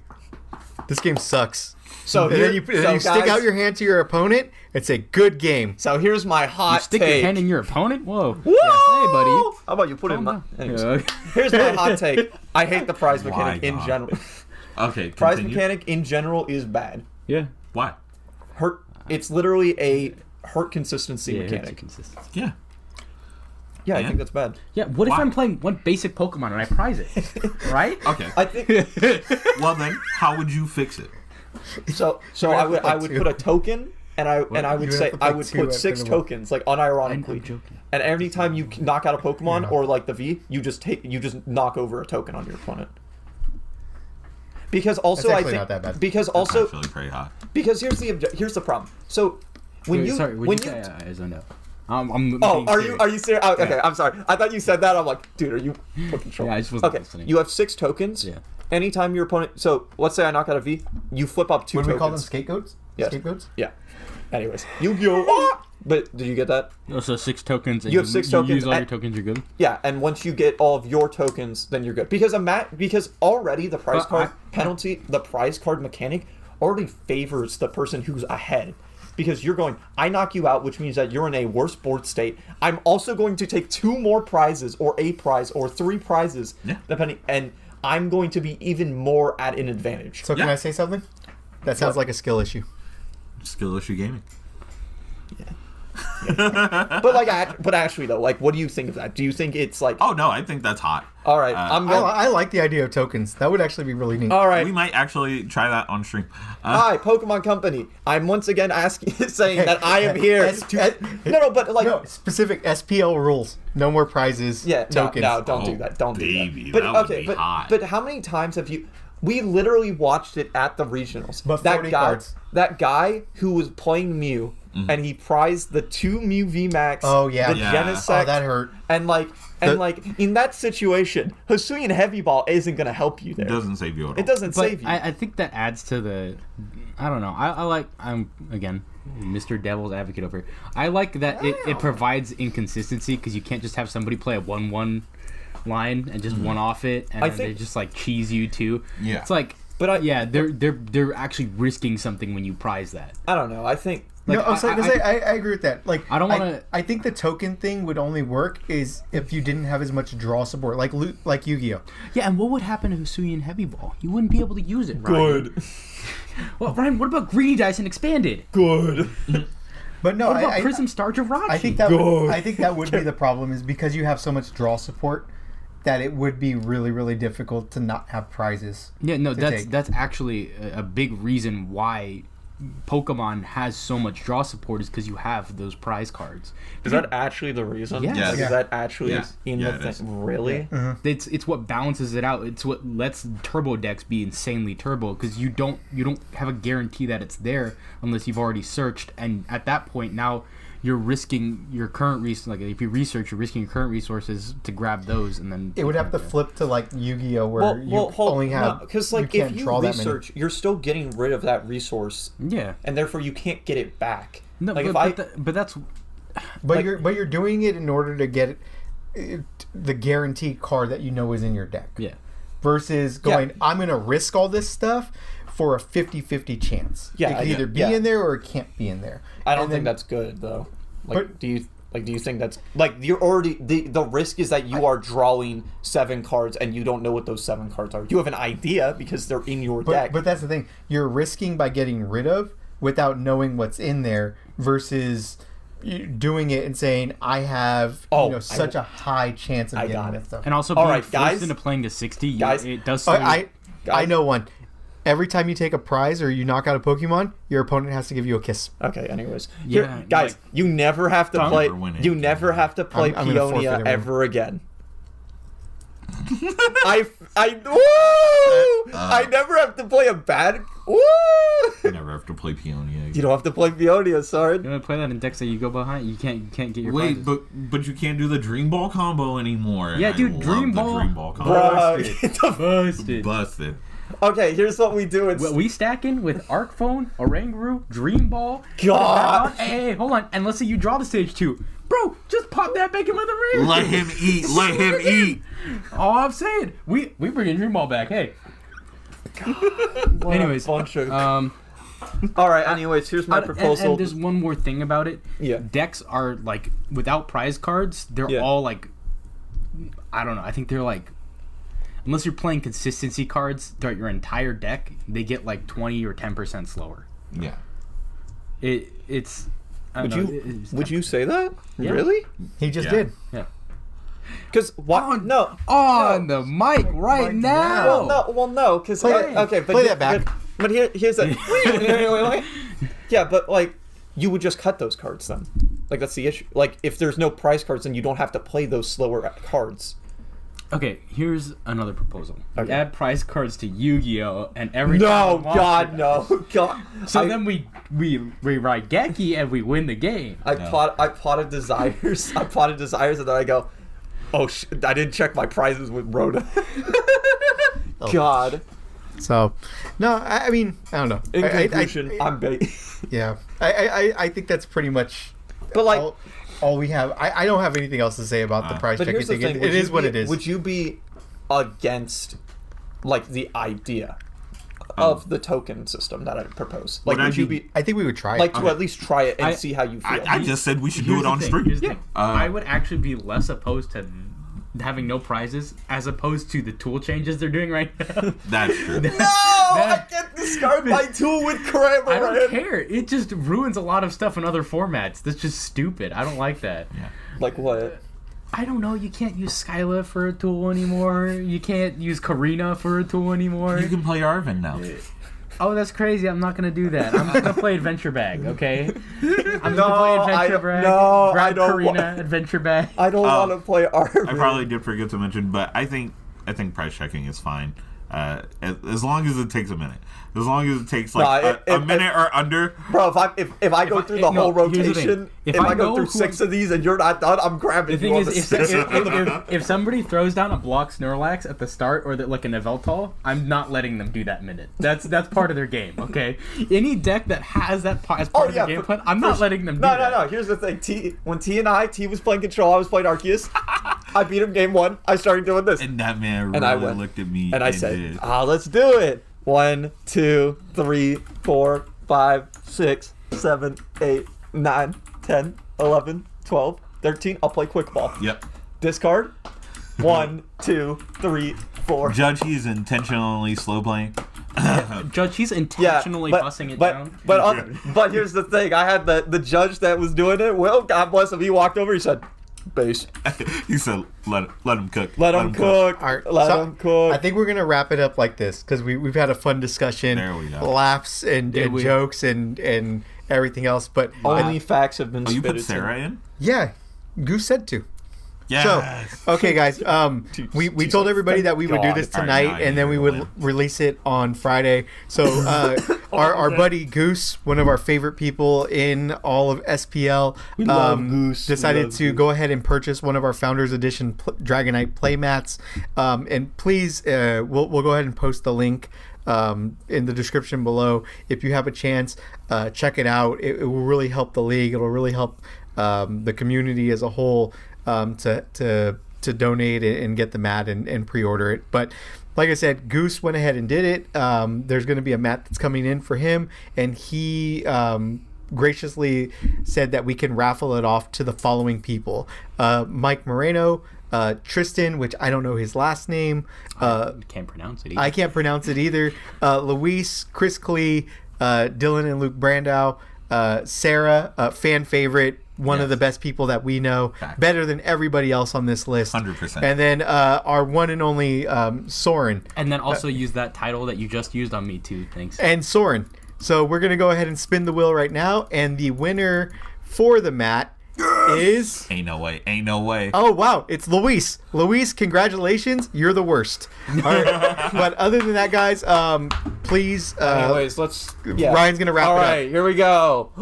This game sucks. So then you stick out your hand to your opponent and say, good game. So here's my hot stick take. Your hand in your opponent? Whoa. Whoa! Hey, buddy. How about you put it in my... Anyways, here's my hot take. I hate the prize mechanic in general. Okay, prize mechanic in general is bad. Yeah. Why? It's literally a hurt consistency mechanic. Consistency. Yeah. Yeah, I think that's bad. Yeah, what if I'm playing one basic Pokemon and I prize it? Right? Okay. I think... Well then, how would you fix it? So I would put a token, and I would put 6 tokens, like, unironically. And every time you knock out a Pokemon or like the V, you just knock over a token on your opponent. Because also I think not that bad. Because also That's actually pretty hot. Because here's the problem. So when you I zoned out. Are you serious? Oh, okay, I'm sorry. I thought you said that. I'm like, dude, are you for control? Yeah, I just wasn't listening. You have 6 tokens. Yeah. Anytime your opponent, so let's say I knock out a V, you flip up 2 tokens. What do we call them? Scapegoats? Yes. Scapegoats? Yeah. Anyways, Yu-Gi-Oh! But did you get that? So 6 tokens. And you have 6 tokens. You use all your tokens, you're good. Yeah, and once you get all of your tokens, then you're good. Because already the prize card penalty, the prize card mechanic already favors the person who's ahead. Because you're going, I knock you out, which means that you're in a worse board state. I'm also going to take 2 more prizes, or a prize, or 3 prizes, depending, and I'm going to be even more at an advantage. So can I say something? That sounds like a skill issue. Skill issue gaming. Yeah. But actually though, like, what do you think of that? Do you think it's like? Oh no, I think that's hot. All right, I like the idea of tokens. That would actually be really neat. All right, we might actually try that on stream. Hi, Pokemon Company. I'm once again saying that I am here. No, specific SPL rules. No more prizes. Yeah, tokens. No, don't do that. Don't baby, do that. But that would be hot. But how many times have you? We literally watched it at the regionals. But 40 cards. That guy who was playing Mew. Mm-hmm. And he prized the 2 Mew VMAX. Oh yeah, the Genesect. Oh, that hurt. And in that situation, Hisuian Heavy Ball isn't gonna help you there. It doesn't save you at all. It doesn't save you. I think that adds to the. I don't know. I'm again Mr. Devil's Advocate over here. I like that it provides inconsistency because you can't just have somebody play a 1/1 line and just one off it, and they just like cheese you too. Yeah. It's like, they're actually risking something when you prize that. I don't know. I think. Like, I agree with that. Like, I don't want to. I think the token thing would only work is if you didn't have as much draw support, like Yu-Gi-Oh. Yeah, and what would happen to Hisuian Heavy Ball? You wouldn't be able to use it. Good. Ryan. Well, Ryan, what about Greedy Dice and Expanded? Good. But no, what about Prism Star Jirachi? I think that would be the problem, is because you have so much draw support that it would be really, really difficult to not have prizes. Yeah, no, that's actually a big reason why Pokemon has so much draw support, is because you have those prize cards. Is that actually the reason? Yes. Like, is that actually in the it thing? Really? Yeah. It's what balances it out. It's what lets turbo decks be insanely turbo, because you don't have a guarantee that it's there unless you've already searched, and at that point now you're risking your current like if you research, you're risking your current resources to grab those, and then it would have to flip to like Yu-Gi-Oh, where you only have because like you if you research, you're still getting rid of that resource. Yeah, and therefore you can't get it back. No, like but that's. But you're doing it in order to get the guaranteed card that you know is in your deck. Yeah. Versus going, I'm going to risk all this stuff for a 50-50 chance. Yeah, it can either be in there or it can't be in there. I don't think that's good though. Like, do you think that's like you're already the risk is that you are drawing 7 cards and you don't know what those 7 cards are. You have an idea because they're in your deck. But that's the thing. You're risking by getting rid of without knowing what's in there versus doing it and saying I have such a high chance of getting that stuff. And also being forced into playing to 60, guys, it does. I know one. Every time you take a prize or you knock out a Pokemon, your opponent has to give you a kiss. Okay. Anyways, yeah, guys, like, you never have to play. You never have to play I'm Peonia ever again. I never have to play a bad. Woo! You never have to play Peonia again. You don't have to play Peonia, sorry. You want to play that in decks that you go behind? You can't get your Wait, prizes. but you can't do the Dream Ball combo anymore. Yeah, dude, I Dream love the Ball. Dream Ball combo. Busted. Okay, here's what we do. We stacking with Arc Phone, Oranguru, Dream Ball. God. Hey, hold on. And let's say you draw the stage 2. Bro, just pop that back in with a ring. Let him eat. Let him eat. All I'm saying, we bringing Dream Ball back. Hey. Anyways, all right. Anyways, here's my proposal. And there's one more thing about it. Yeah. Decks are like without prize cards. They're all like, I don't know. I think they're like, unless you're playing consistency cards throughout your entire deck, they get like 20 or 10% slower. Yeah. It's. Would you say that? Yeah. Really? He just did. Yeah. Because what? No. The mic right now. Well, no. Because play that back. But here's the. Yeah, but like, you would just cut those cards then. Like that's the issue. Like if there's no prize cards, then you don't have to play those slower cards. Okay, here's another proposal. Okay. We add prize cards to Yu-Gi-Oh, and every No, God. So then we ride Geki and we win the game. I plotted desires. I plotted desires, and then I go, oh shit! I didn't check my prizes with Rhoda. God. So, no, I mean, I don't know. In conclusion, I'm bait. Yeah, I think that's pretty much. But like. All we have, I don't have anything else to say about the prize checking thing. It is what it is. Would you be against, like, the idea of the token system that I propose? Like, would you be? I think we would try it. Like, to at least try it and see how you feel. I just said we should do it on stream. Here's the thing. I would actually be less opposed to having no prizes as opposed to the tool changes they're doing right now. That's true. No, I can't discard my tool with Kramer. I don't care. It just ruins a lot of stuff in other formats. That's just stupid. I don't like that. Yeah. Like what? I don't know. You can't use Skyla for a tool anymore. You can't use Karina for a tool anymore. You can play Arvin now. Oh, that's crazy. I'm not going to do that. I'm going to play Adventure Bag, okay? I'm going to play Adventure Bag. No, grab I don't Karina, Adventure Bag. I don't want to play Arvin. I probably did forget to mention, but I think price checking is fine. As long as it takes a minute. As long as it takes like a minute or under. Bro, if I go through the whole rotation, if I go through 6 of these and you're not done, I'm grabbing the thing you is, on the 6. if somebody throws down a block Snorlax at the start or like an Yveltal, I'm not letting them do that minute. That's part of their game, okay? Any deck that has that as part of their game plan, I'm not letting them do that. No. Here's the thing. When T was playing Control, I was playing Arceus. I beat him game 1. I started doing this. And that man And I really went. looked at me And I said, did. let's do it. 1, 2, 3, 4, 5, 6, 7, 8, 9, 10, 11, 12, 13. I'll play quick ball. Yep. Discard. 1, 2, 3, 4. Judge, he's intentionally slow playing. Judge, he's intentionally bussing it down. But here's the thing. I had the judge that was doing it. Will, God bless him. He walked over. He said, base. He said, let him cook. Let him cook. All right, Let him cook. I think we're gonna wrap it up like this because we've had a fun discussion, There we go. laughs and jokes and everything else. But Only facts have been Oh, you put spitted. Sarah in? yeah, Goose said to. Yes. So, okay, guys, we told everybody that we would do this All right, tonight, now and then we you're would going. release it on Friday. So, our buddy Goose, one of our favorite people in all of SPL, love Goose. We decided love to Goose. go ahead and purchase one of our Founders Edition Dragonite playmats. And please, we'll go ahead and post the link in the description below. If you have a chance, check it out. It will really help the league. It will really help the community as a whole. To donate and get the mat and pre-order it. But like I said, Goose went ahead and did it. There's going to be a mat that's coming in for him, and he graciously said that we can raffle it off to the following people: Mike Moreno, Tristan, which I don't know his last name. Can't pronounce it either. I can't pronounce it either. Luis, Chris Klee, Dylan and Luke Brandow, Sarah, fan favorite, one of the best people that we know, Fact. better than everybody else on this list. 100%. And then our one and only Soren. And then also use that title that you just used on me too. Thanks. And Soren. So we're going to go ahead and spin the wheel right now. And the winner for the mat is... Ain't no way. Ain't no way. Oh, wow. It's Luis. Luis, congratulations. You're the worst. All right. But other than that, guys, please... Anyways, let's... Yeah. Ryan's going to wrap All it right, up. here we go.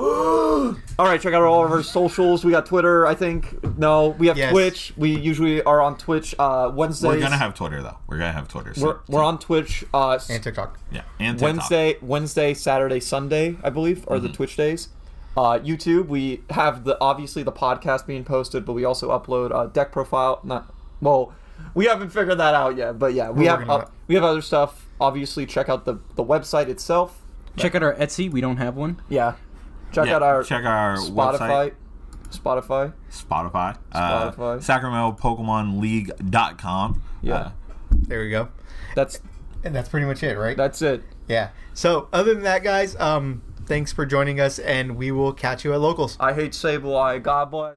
All right, check out all of our socials. We got Twitter, I think. No, we have Yes. Twitch. We usually are on Twitch Wednesdays. We're gonna have Twitter though. We're gonna have Twitter. So, We're on Twitch And TikTok. yeah, and TikTok. Wednesday, Saturday, Sunday, I believe, are the Twitch days. YouTube, we have obviously the podcast being posted, but we also upload deck profile. We haven't figured that out yet, but yeah, we We're have working on it. we have other stuff. Obviously, check out the website itself. Check out our Etsy. We don't have one. Yeah, check out our Spotify. Spotify. Spotify. Spotify. Sacramento Pokemon League.com. Yeah, There we go. that's And that's pretty much it, right? it. Yeah. So other than that, guys, thanks for joining us, and we will catch you at Locals. I hate Sableye. God bless.